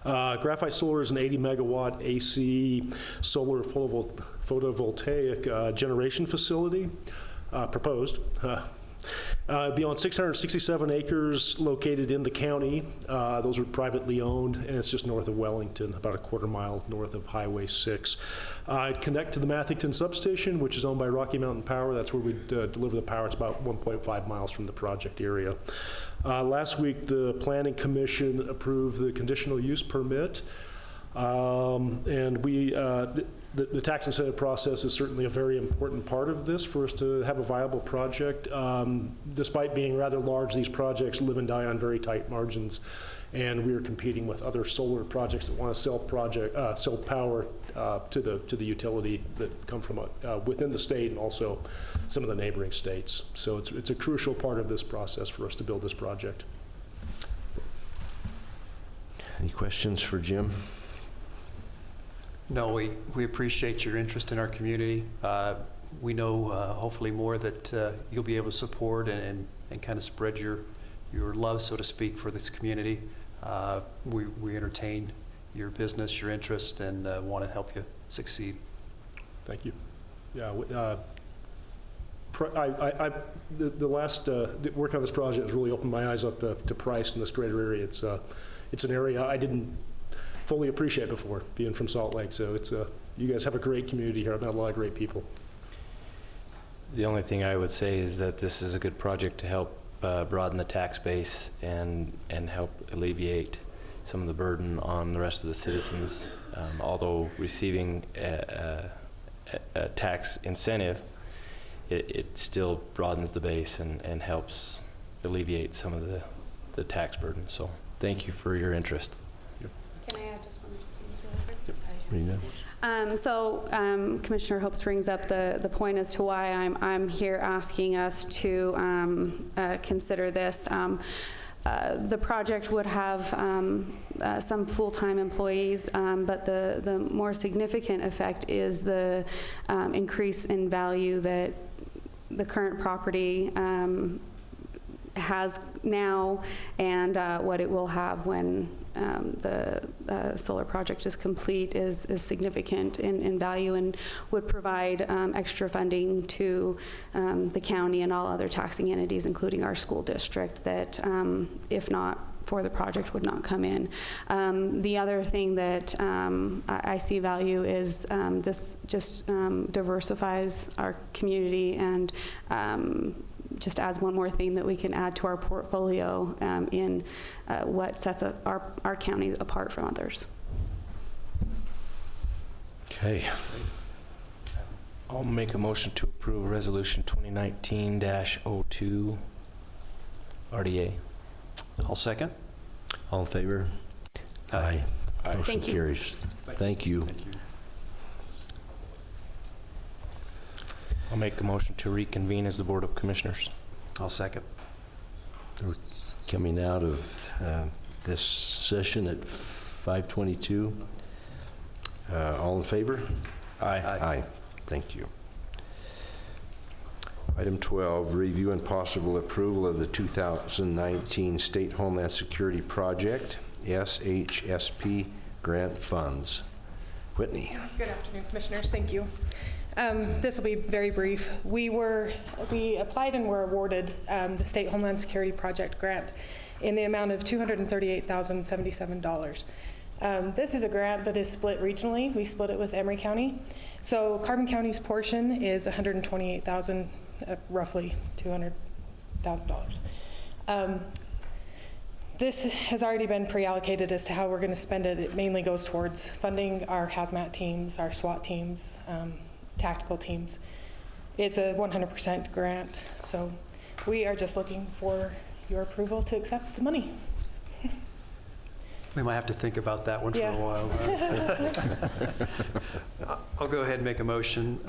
Graphite Solar is an 80 megawatt AC solar photovoltaic generation facility proposed. It'd be on 667 acres located in the county. Those are privately owned, and it's just north of Wellington, about a quarter mile north of Highway 6. It'd connect to the Mathington substation, which is owned by Rocky Mountain Power. That's where we'd deliver the power. It's about 1.5 miles from the project area. Last week, the Planning Commission approved the conditional use permit. And the tax incentive process is certainly a very important part of this for us to have a viable project. Despite being rather large, these projects live and die on very tight margins, and we are competing with other solar projects that want to sell power to the utility that come from within the state and also some of the neighboring states. So it's a crucial part of this process for us to build this project. Any questions for Jim? No, we appreciate your interest in our community. We know hopefully more that you'll be able to support and kind of spread your love, so to speak, for this community. We entertain your business, your interest, and want to help you succeed. Thank you. Yeah, the last work on this project has really opened my eyes up to price in this greater area. It's an area I didn't fully appreciate before, being from Salt Lake. So you guys have a great community here. I've met a lot of great people. The only thing I would say is that this is a good project to help broaden the tax base and help alleviate some of the burden on the rest of the citizens. Although receiving a tax incentive, it still broadens the base and helps alleviate some of the tax burden. So thank you for your interest. Can I add just one thing really quick? Rena? So Commissioner Hopes brings up the point as to why I'm here asking us to consider this. The project would have some full-time employees, but the more significant effect is the increase in value that the current property has now, and what it will have when the solar project is complete is significant in value, and would provide extra funding to the county and all other taxing entities, including our school district, that if not for the project would not come in. The other thing that I see value is this just diversifies our community and just adds one more thing that we can add to our portfolio in what sets our county apart from others. Okay. I'll make a motion to approve Resolution 2019-02 RDA. I'll second. All in favor? Aye. Motion Thank you. carries. Thank you. I'll make a motion to reconvene as the Board of Commissioners. I'll second. We're coming out of this session at 5:22. All in favor? Aye. Aye. Thank you. Item 12, review and possible approval of the 2019 State Homeland Security Project, SHSP grant funds. Whitney. Good afternoon, Commissioners. Thank you. This will be very brief. We applied and were awarded the State Homeland Security Project grant in the amount of $238,077. This is a grant that is split regionally. We split it with Emory County. So Carbon County's portion is $128,000, roughly $200,000. This has already been pre-allocated as to how we're going to spend it. It mainly goes towards funding our hazmat teams, our SWAT teams, tactical teams. It's a 100% grant, so we are just looking for your approval to accept the money. We might have to think about that one for a while. I'll go ahead and make a motion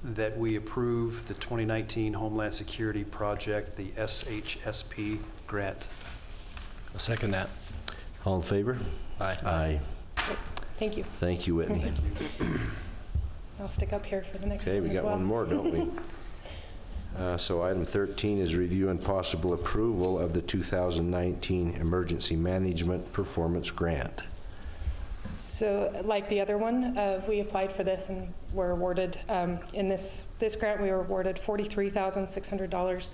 that we approve the 2019 Homeland Security Project, the SHSP grant. I'll second that. All in favor? Aye. Aye. Thank you. Thank you, Whitney. Thank you. I'll stick up here for the next Okay, one we as got well. one more, don't we? So item 13 is review and possible approval of the 2019 Emergency Management Performance Grant. So like the other one, we applied for this and were awarded, in this grant, we were awarded $43,600.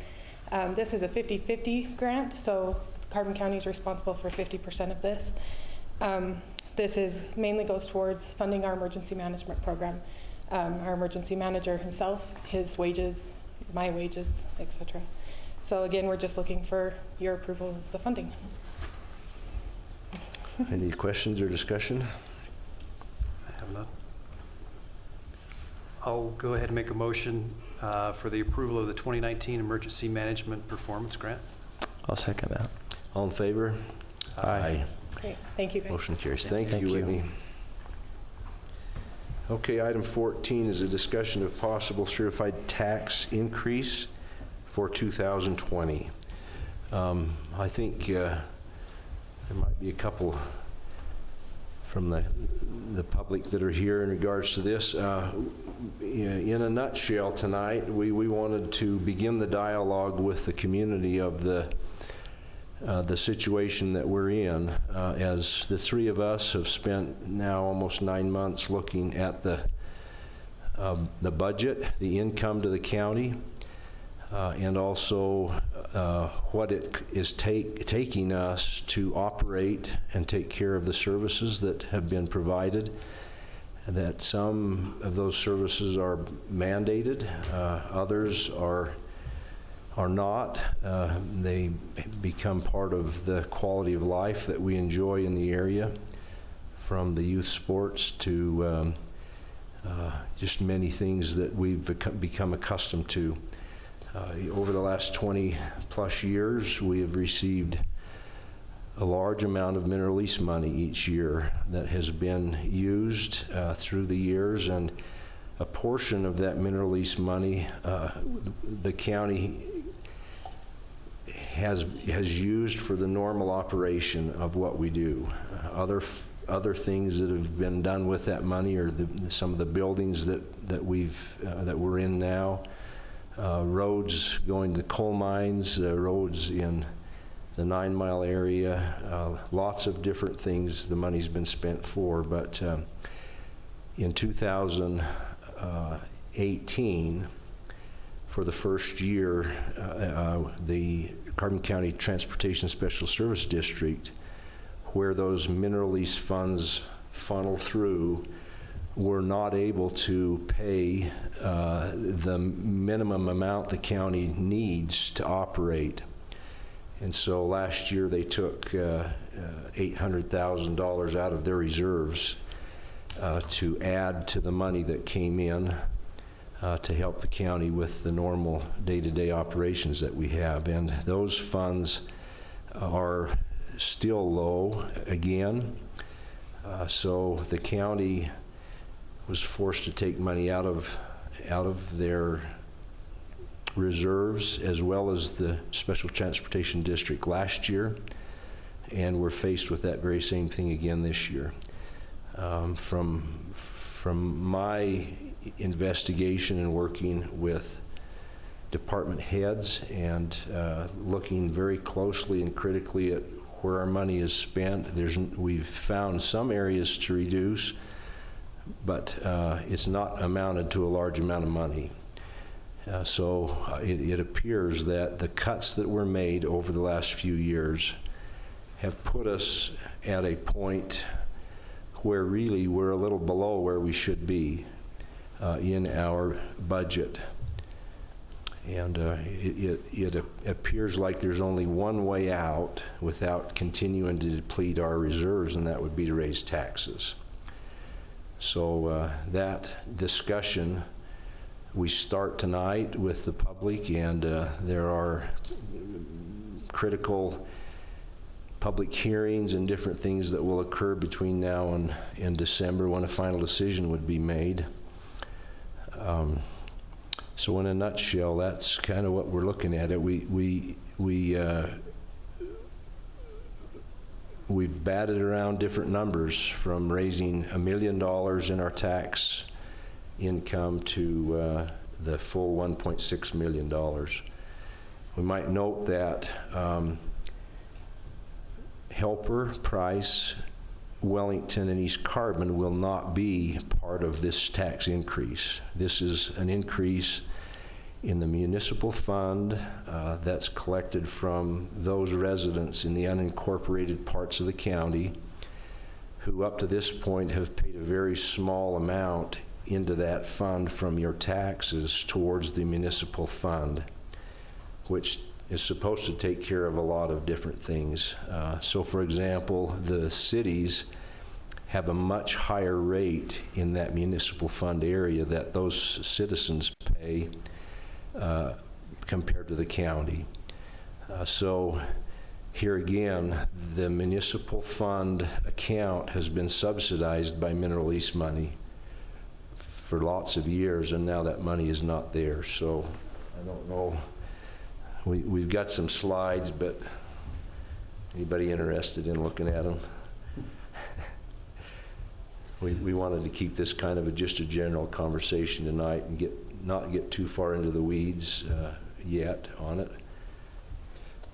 This is a 50-50 grant, so Carbon County is responsible for 50% of this. This mainly goes towards funding our emergency management program. Our emergency manager himself, his wages, my wages, etc. So again, we're just looking for your approval of the funding. Any questions or discussion? I have none. I'll go ahead and make a motion for the approval of the 2019 Emergency Management Performance Grant. I'll second that. All in favor? Aye. Great, thank you guys. Motion carries. Thank Thank you, you. Whitney. Okay, item 14 is a discussion of possible certified tax increase for 2020. I think there might be a couple from the public that are here in regards to this. In a nutshell tonight, we wanted to begin the dialogue with the community of the situation that we're in, as the three of us have spent now almost 9 months looking at the budget, the income to the county, and also what it is taking us to operate and take care of the services that have been provided, and that some of those services are mandated, others are not. They become part of the quality of life that we enjoy in the area, from the youth sports to just many things that we've become accustomed to. Over the last 20 plus years, we have received a large amount of mineral lease money each year that has been used through the years, and a portion of that mineral lease money the county has used for the normal operation of what we do. Other things that have been done with that money are some of the buildings that we're in now, roads going to coal mines, roads in the 9 Mile area, lots of different things the money's been spent for. But in 2018, for the first year, the Carbon County Transportation Special Service District, where those mineral lease funds funnel through, were not able to pay the minimum amount the county needs to operate. And so last year they took $800,000 out of their reserves to add to the money that came in to help the county with the normal day-to-day operations that we have. And those funds are still low again. So the county was forced to take money out of their reserves, as well as the Special Transportation District last year, and we're faced with that very same thing again this year. From my investigation and working with department heads and looking very closely and critically at where our money is spent, we've found some areas to reduce, but it's not amounted to a large amount of money. So it appears that the cuts that were made over the last few years have put us at a point where really we're a little below where we should be in our budget. And it appears like there's only one way out without continuing to deplete our reserves, and that would be to raise taxes. So that discussion, we start tonight with the public, and there are critical public hearings and different things that will occur between now and December when a final decision would be made. So in a nutshell, that's kind of what we're looking at. We've batted around different numbers, from raising $1 million in our tax income to the full $1.6 million. We might note that helper price Wellington and East Carbon will not be part of this tax increase. This is an increase in the municipal fund that's collected from those residents in the unincorporated parts of the county who up to this point have paid a very small amount into that fund from your taxes towards the municipal fund, which is supposed to take care of a lot of different things. So for example, the cities have a much higher rate in that municipal fund area that those citizens pay compared to the county. So here again, the municipal fund account has been subsidized by Mineral East money for lots of years, and now that money is not there. So I don't know. We've got some slides, but anybody interested in looking at them? We wanted to keep this kind of just a general conversation tonight and not get too far into the weeds yet on it.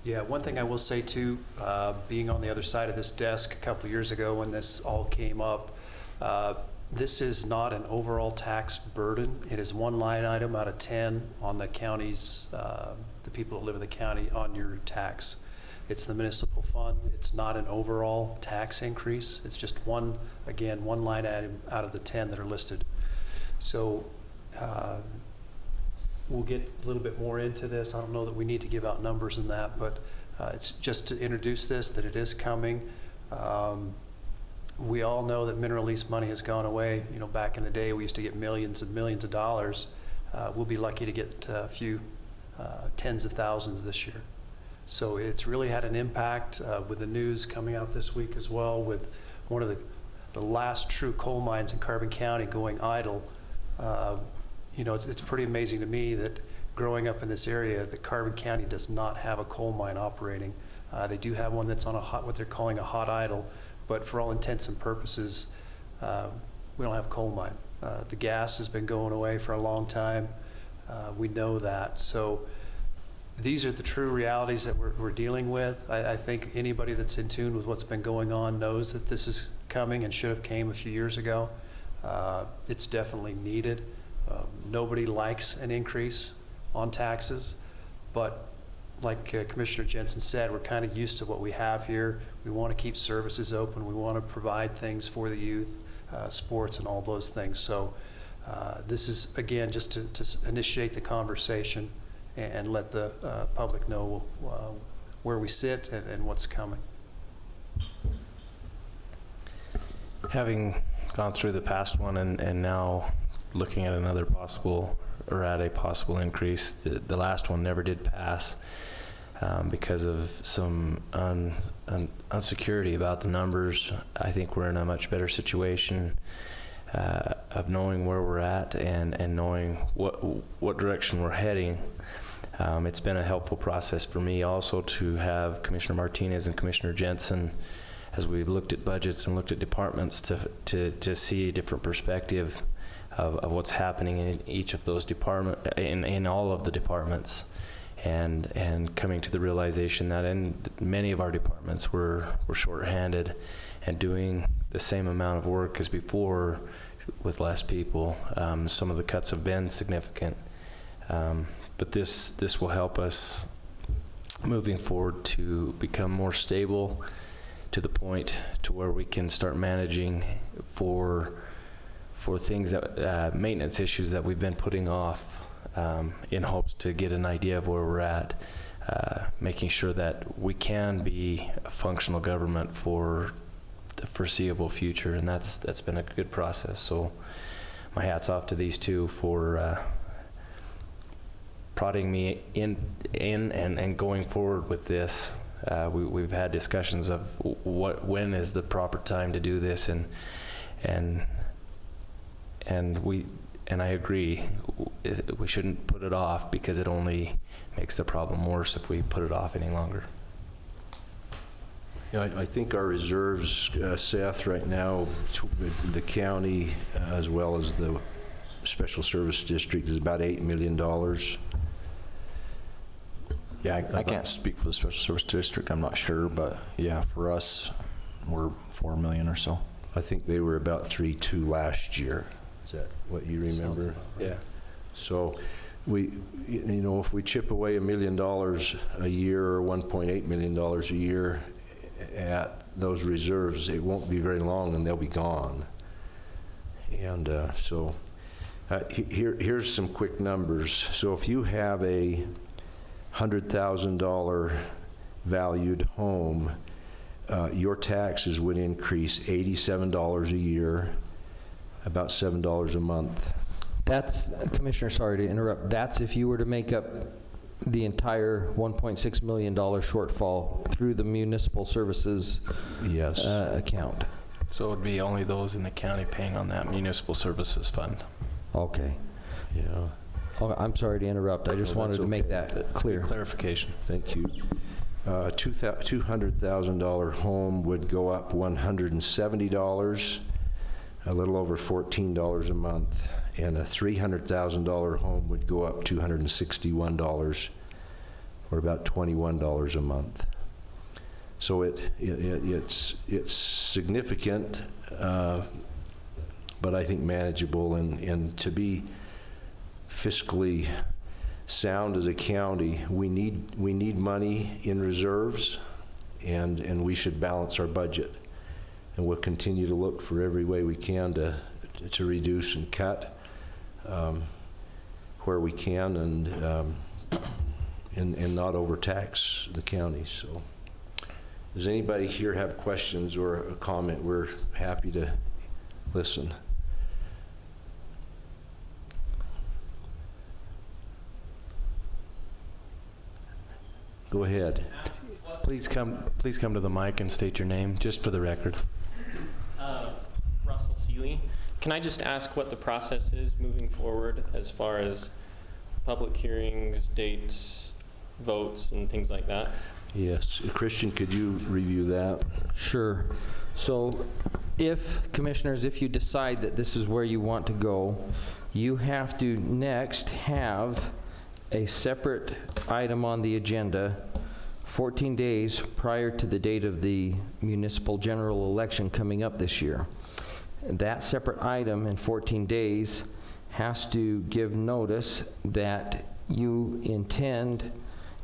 Yeah, one thing I will say too, being on the other side of this desk a couple of years ago when this all came up, this is not an overall tax burden. It is one line item out of 10 on the county's, the people that live in the county on your tax. It's the municipal fund. It's not an overall tax increase. It's just one line item out of the 10 that are listed. So we'll get a little bit more into this. I don't know that we need to give out numbers in that, but it's just to introduce this, that it is coming. We all know that Mineral East money has gone away. You know, back in the day, we used to get millions and millions of dollars. We'll be lucky to get a few tens of thousands this year. So it's really had an impact with the news coming out this week as well, with one of the last true coal mines in Carbon County going idle. You know, it's pretty amazing to me that growing up in this area, that Carbon County does not have a coal mine operating. They do have one that's on what they're calling a hot idle, but for all intents and purposes, we don't have a coal mine. The gas has been going away for a long time. We know that. So these are the true realities that we're dealing with. I think anybody that's in tune with what's been going on knows that this is coming and should have came a few years ago. It's definitely needed. Nobody likes an increase on taxes, but like Commissioner Jensen said, we're kind of used to what we have here. We want to keep services open. We want to provide things for the youth, sports and all those things. So this is, again, just to initiate the conversation and let the public know where we sit and what's coming. Having gone through the past one and now looking at another possible, or at a possible increase, the last one never did pass because of some unsecurity about the numbers. I think we're in a much better situation of knowing where we're at and knowing what direction we're heading. It's been a helpful process for me also to have Commissioner Martinez and Commissioner Jensen, as we've looked at budgets and looked at departments, to see a different perspective of what's happening in each of those departments, in all of the departments, and coming to the realization that in many of our departments we're shorthanded and doing the same amount of work as before with less people. Some of the cuts have been significant, but this will help us moving forward to become more stable to the point to where we can start managing for things that maintenance issues that we've been putting off in hopes to get an idea of where we're at, making sure that we can be a functional government for the foreseeable future, and that's been a good process. So my hat's off to these two for prodding me in and going forward with this. We've had discussions of when is the proper time to do this, and I agree, we shouldn't put it off because it only makes the problem worse if we put it off any longer. Yeah, I think our reserves, Seth, right now, the county as well as the Special Service District is about $8 million. Yeah, I can't speak for the Special Service District, I'm not sure, but yeah, for us, we're 4 million or so. I think they were about 3.2 last year. Is that what you remember? Yeah. So we, you know, if we chip away $1 million a year or $1.8 million a year at those reserves, it won't be very long and they'll be gone. And here's some quick numbers. So if you have a $100,000 valued home, your taxes would increase $87 a year, about $7 a month. That's, Commissioner, sorry to interrupt, that's if you were to make up the entire $1.6 million shortfall through the municipal services Yes. account. So it would be only those in the county paying on that municipal services fund. Okay. Yeah. Oh, I'm sorry to interrupt. I just No, wanted that's to make okay. that clear. Clarification. Thank you. A $200,000 home would go up $170, a little over $14 a month, and a $300,000 home would go up $261, or about $21 a month. So it's significant, but I think manageable, and to be fiscally sound as a county, we need money in reserves, and we should balance our budget. And we'll continue to look for every way we can to reduce and cut where we can, and not overtax the county. So, does anybody here have questions or a comment? We're happy to listen. Go ahead. Please come to the mic and state your name, just for the record. Russell Seeley. Can I just ask what the process is moving forward as far as public hearings, dates, votes, and things like that? Yes. Christian, could you review that? Sure. So if, commissioners, if you decide that this is where you want to go, you have to next have a separate item on the agenda 14 days prior to the date of the municipal general election coming up this year. That separate item in 14 days has to give notice that you intend,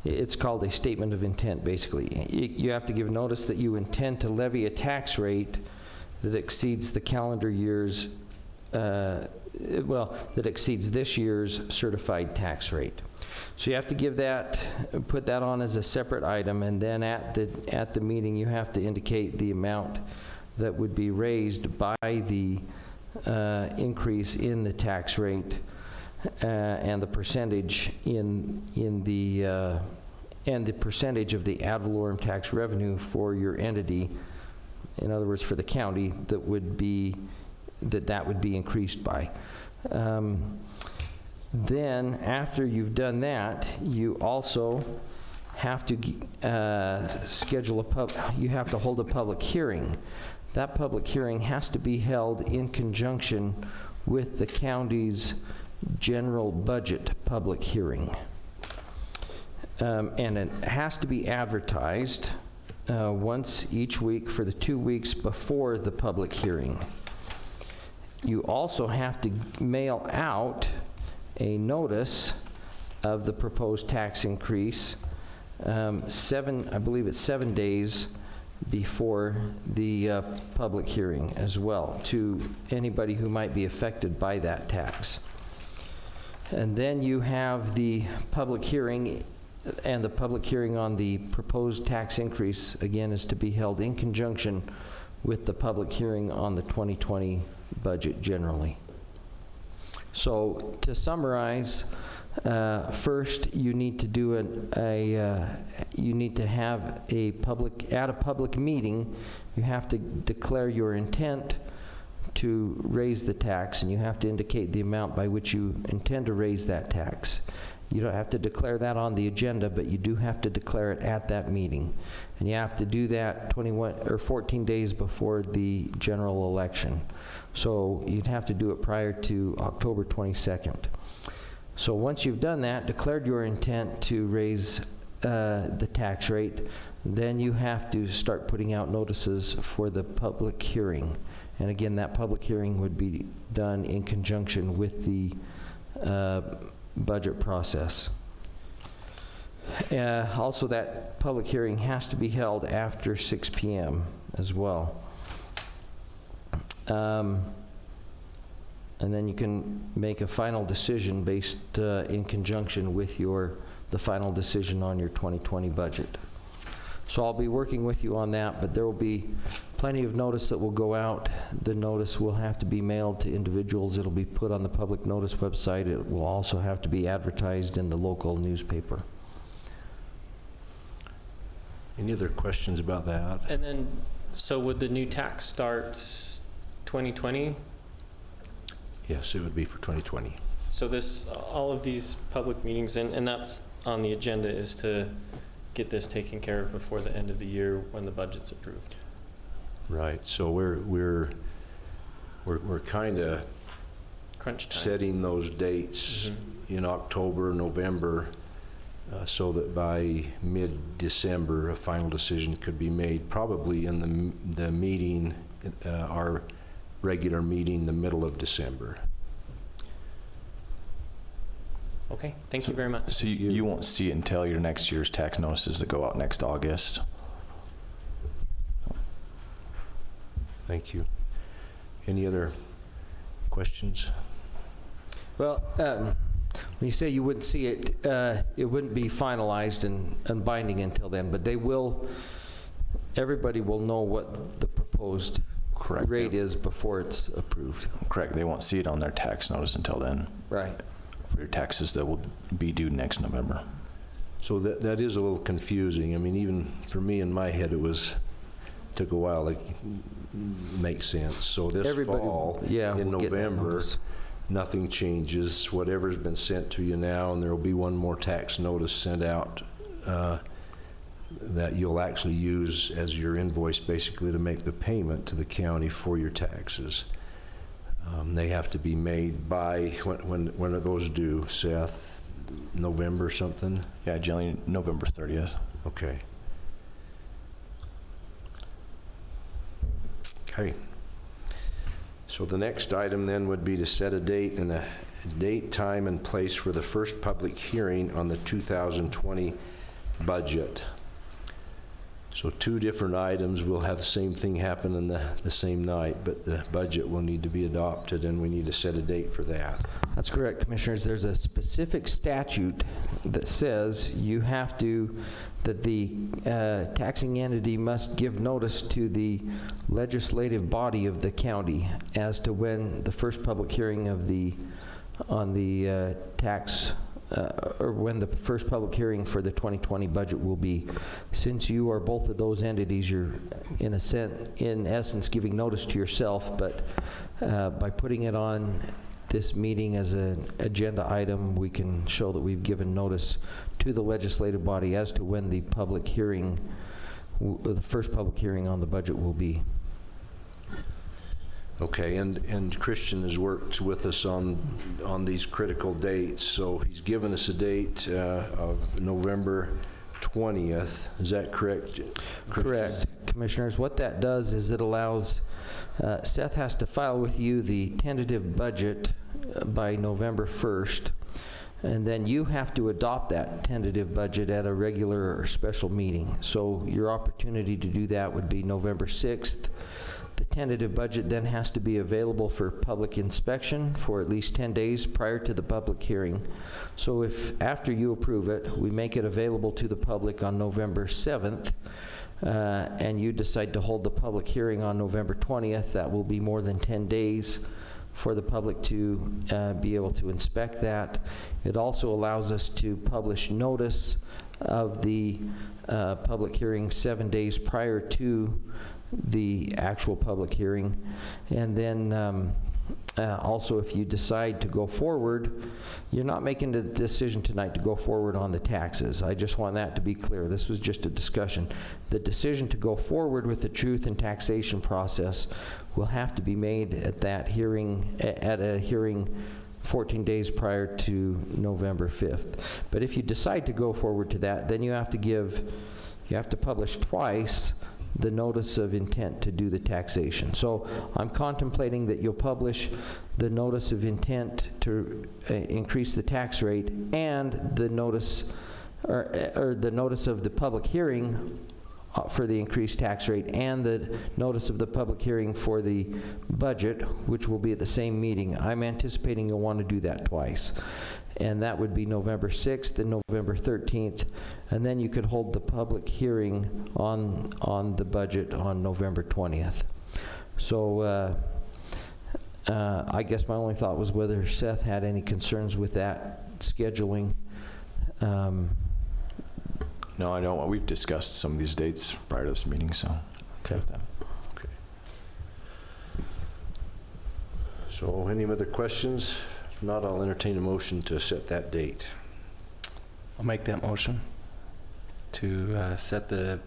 it's called a statement of intent, basically. You have to give notice that you intend to levy a tax rate that exceeds the calendar year's, that exceeds this year's certified tax rate. So you have to give that, put that on as a separate item, and then at the meeting you have to indicate the amount that would be raised by the increase in the tax rate and the percentage in the and the percentage of the ad valorem tax revenue for your entity. In other words, for the county, that would be increased by. Then, after you've done that, you also have to you have to hold a public hearing. That public hearing has to be held in conjunction with the county's general budget public hearing. And it has to be advertised once each week for the 2 weeks before the public hearing. You also have to mail out a notice of the proposed tax increase I believe it's 7 days before the public hearing as well, to anybody who might be affected by that tax. And then you have the public hearing, and the public hearing on the proposed tax increase, again, is to be held in conjunction with the public hearing on the 2020 budget generally. So to summarize, first you need to do you need to have at a public meeting, you have to declare your intent to raise the tax, and you have to indicate the amount by which you intend to raise that tax. You don't have to declare that on the agenda, but you do have to declare it at that meeting. And you have to do that 14 days before the general election. So you'd have to do it prior to October 22nd. So once you've done that, declared your intent to raise the tax rate, then you have to start putting out notices for the public hearing. And again, that public hearing would be done in conjunction with the budget process. Also, that public hearing has to be held after 6 p.m. as well. And then you can make a final decision based in conjunction with the final decision on your 2020 budget. So I'll be working with you on that, but there will be plenty of notice that will go out. The notice will have to be mailed to individuals. It'll be put on the public notice website. It will also have to be advertised in the local newspaper. Any other questions about that? And then, so would the new tax start 2020? Yes, it would be for 2020. So this, all of these public meetings, and that's on the agenda, is to get this taken care of before the end of the year when the budget's approved. Right. So we're kind of Crunch time. setting those dates in October, November, so that by mid-December a final decision could be made, probably in the meeting, our regular meeting, the middle of December. Okay, thank you very much. So you won't see it until your next year's tax notices that go out next August? Thank you. Any other questions? Well, when you say you wouldn't see it, it wouldn't be finalized and binding until then, but they will, everybody will know what the proposed Correct. rate is before it's approved. Correct. They won't see it on their tax notice until then. Right. For your taxes that will be due next November. So that is a little confusing. I mean, even for me in my head, took a while to make sense. So this fall, in November, nothing changes. Whatever's been sent to you now, and there will be one more tax notice sent out that you'll actually use as your invoice, basically, to make the payment to the county for your taxes. They have to be made by, when are those due, Seth? November something? Yeah, generally November 30th. Okay. Okay. So the next item then would be to set a date, time, and place for the first public hearing on the 2020 budget. So two different items. We'll have the same thing happen in the same night, but the budget will need to be adopted, and we need to set a date for that. That's correct, Commissioners. There's a specific statute that says that the taxing entity must give notice to the legislative body of the county as to when the first public hearing on the tax or when the first public hearing for the 2020 budget will be. Since you are both of those entities, you're in essence giving notice to yourself, but by putting it on this meeting as an agenda item, we can show that we've given notice to the legislative body as to when the public hearing, the first public hearing on the budget will be. Okay, and Christian has worked with us on these critical dates. So he's given us a date of November 20th. Is that correct? Correct, Commissioners. What that does is it allows, Seth has to file with you the tentative budget by November 1st, and then you have to adopt that tentative budget at a regular or special meeting. So your opportunity to do that would be November 6th. The tentative budget then has to be available for public inspection for at least 10 days prior to the public hearing. So if after you approve it, we make it available to the public on November 7th, and you decide to hold the public hearing on November 20th, that will be more than 10 days for the public to be able to inspect that. It also allows us to publish notice of the public hearing 7 days prior to the actual public hearing. And then also, if you decide to go forward, you're not making the decision tonight to go forward on the taxes. I just want that to be clear. This was just a discussion. The decision to go forward with the truth and taxation process will have to be made at that hearing, at a hearing 14 days prior to November 5th. But if you decide to go forward to that, then you have to give you have to publish twice the notice of intent to do the taxation. So I'm contemplating that you'll publish the notice of intent to increase the tax rate and the notice, or the notice of the public hearing for the increased tax rate and the notice of the public hearing for the budget, which will be at the same meeting. I'm anticipating you'll want to do that twice. And that would be November 6th and November 13th. And then you could hold the public hearing on the budget on November 20th. So I guess my only thought was whether Seth had any concerns with that scheduling. No, I don't. We've discussed some of these dates prior to this meeting, so. Okay. With that. Okay. So any other questions? If not, I'll entertain a motion to set that date. I'll make that motion to set the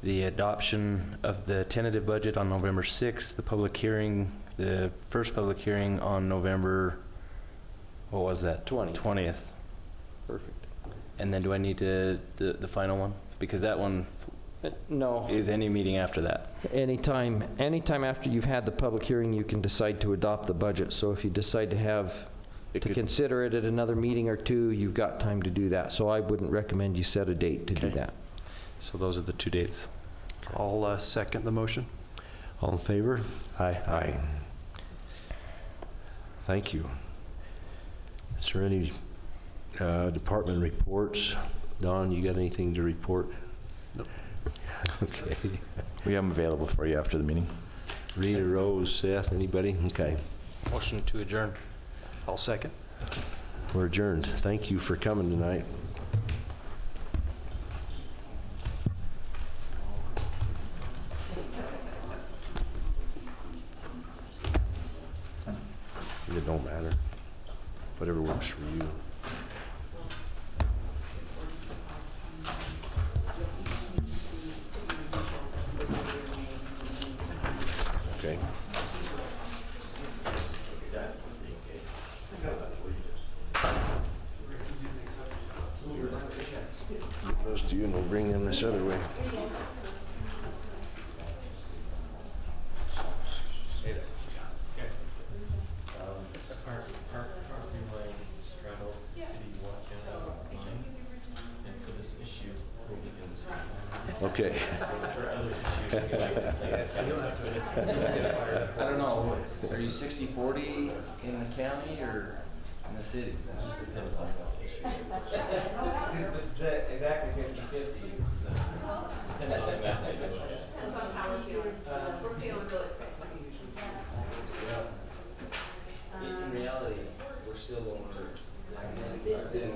adoption of the tentative budget on November 6th, the public hearing, the first public hearing on November, what was that? 20th. Perfect. And then do I need to, the final one? Because that one No. is any meeting after that. Anytime after you've had the public hearing, you can decide to adopt the budget. So if you decide to consider it at another meeting or two, you've got time to do that. So I wouldn't recommend you set a date to do Okay. that. So those are the 2 dates. I'll second the motion. All in favor? Aye. Aye. Thank you. Is there any department reports? Don, you got anything to report? Nope. Okay. We have them available for you after the meeting. Rita, Rose, Seth, anybody? Okay. Motion to adjourn. I'll second. We're adjourned. Thank you for coming tonight. It don't matter. Whatever works for you. Okay. Give those to you and we'll bring them this other way. Okay. I don't know, are you 60-40 in the county or in the city? It just depends on the issue. It's exactly 50-50. Depends on exactly. Depends on how we're feeling. We're feeling really crazy. In reality, we're still over, in the city,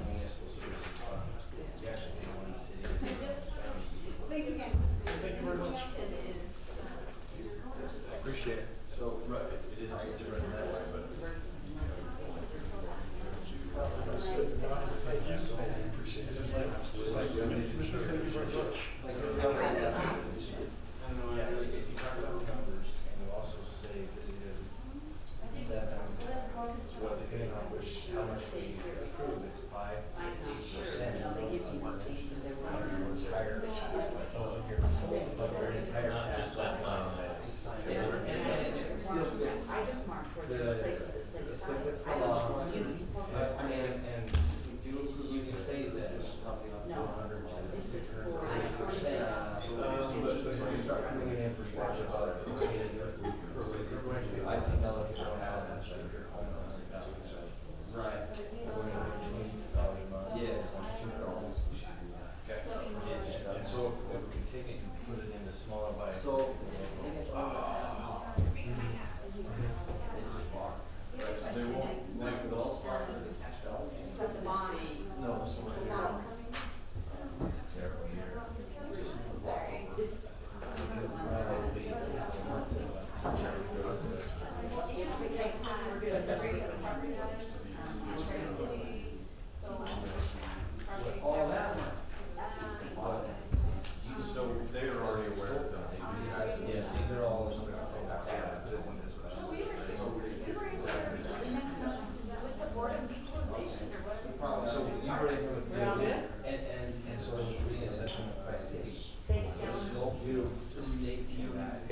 municipal services fund. You actually see one in the city. Thanks again. Thank you very much. Appreciate it. So, right, it is different that way, but.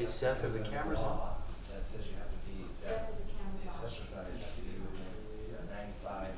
Hey Seth, are the cameras on? That says you have to be, that specifies you 95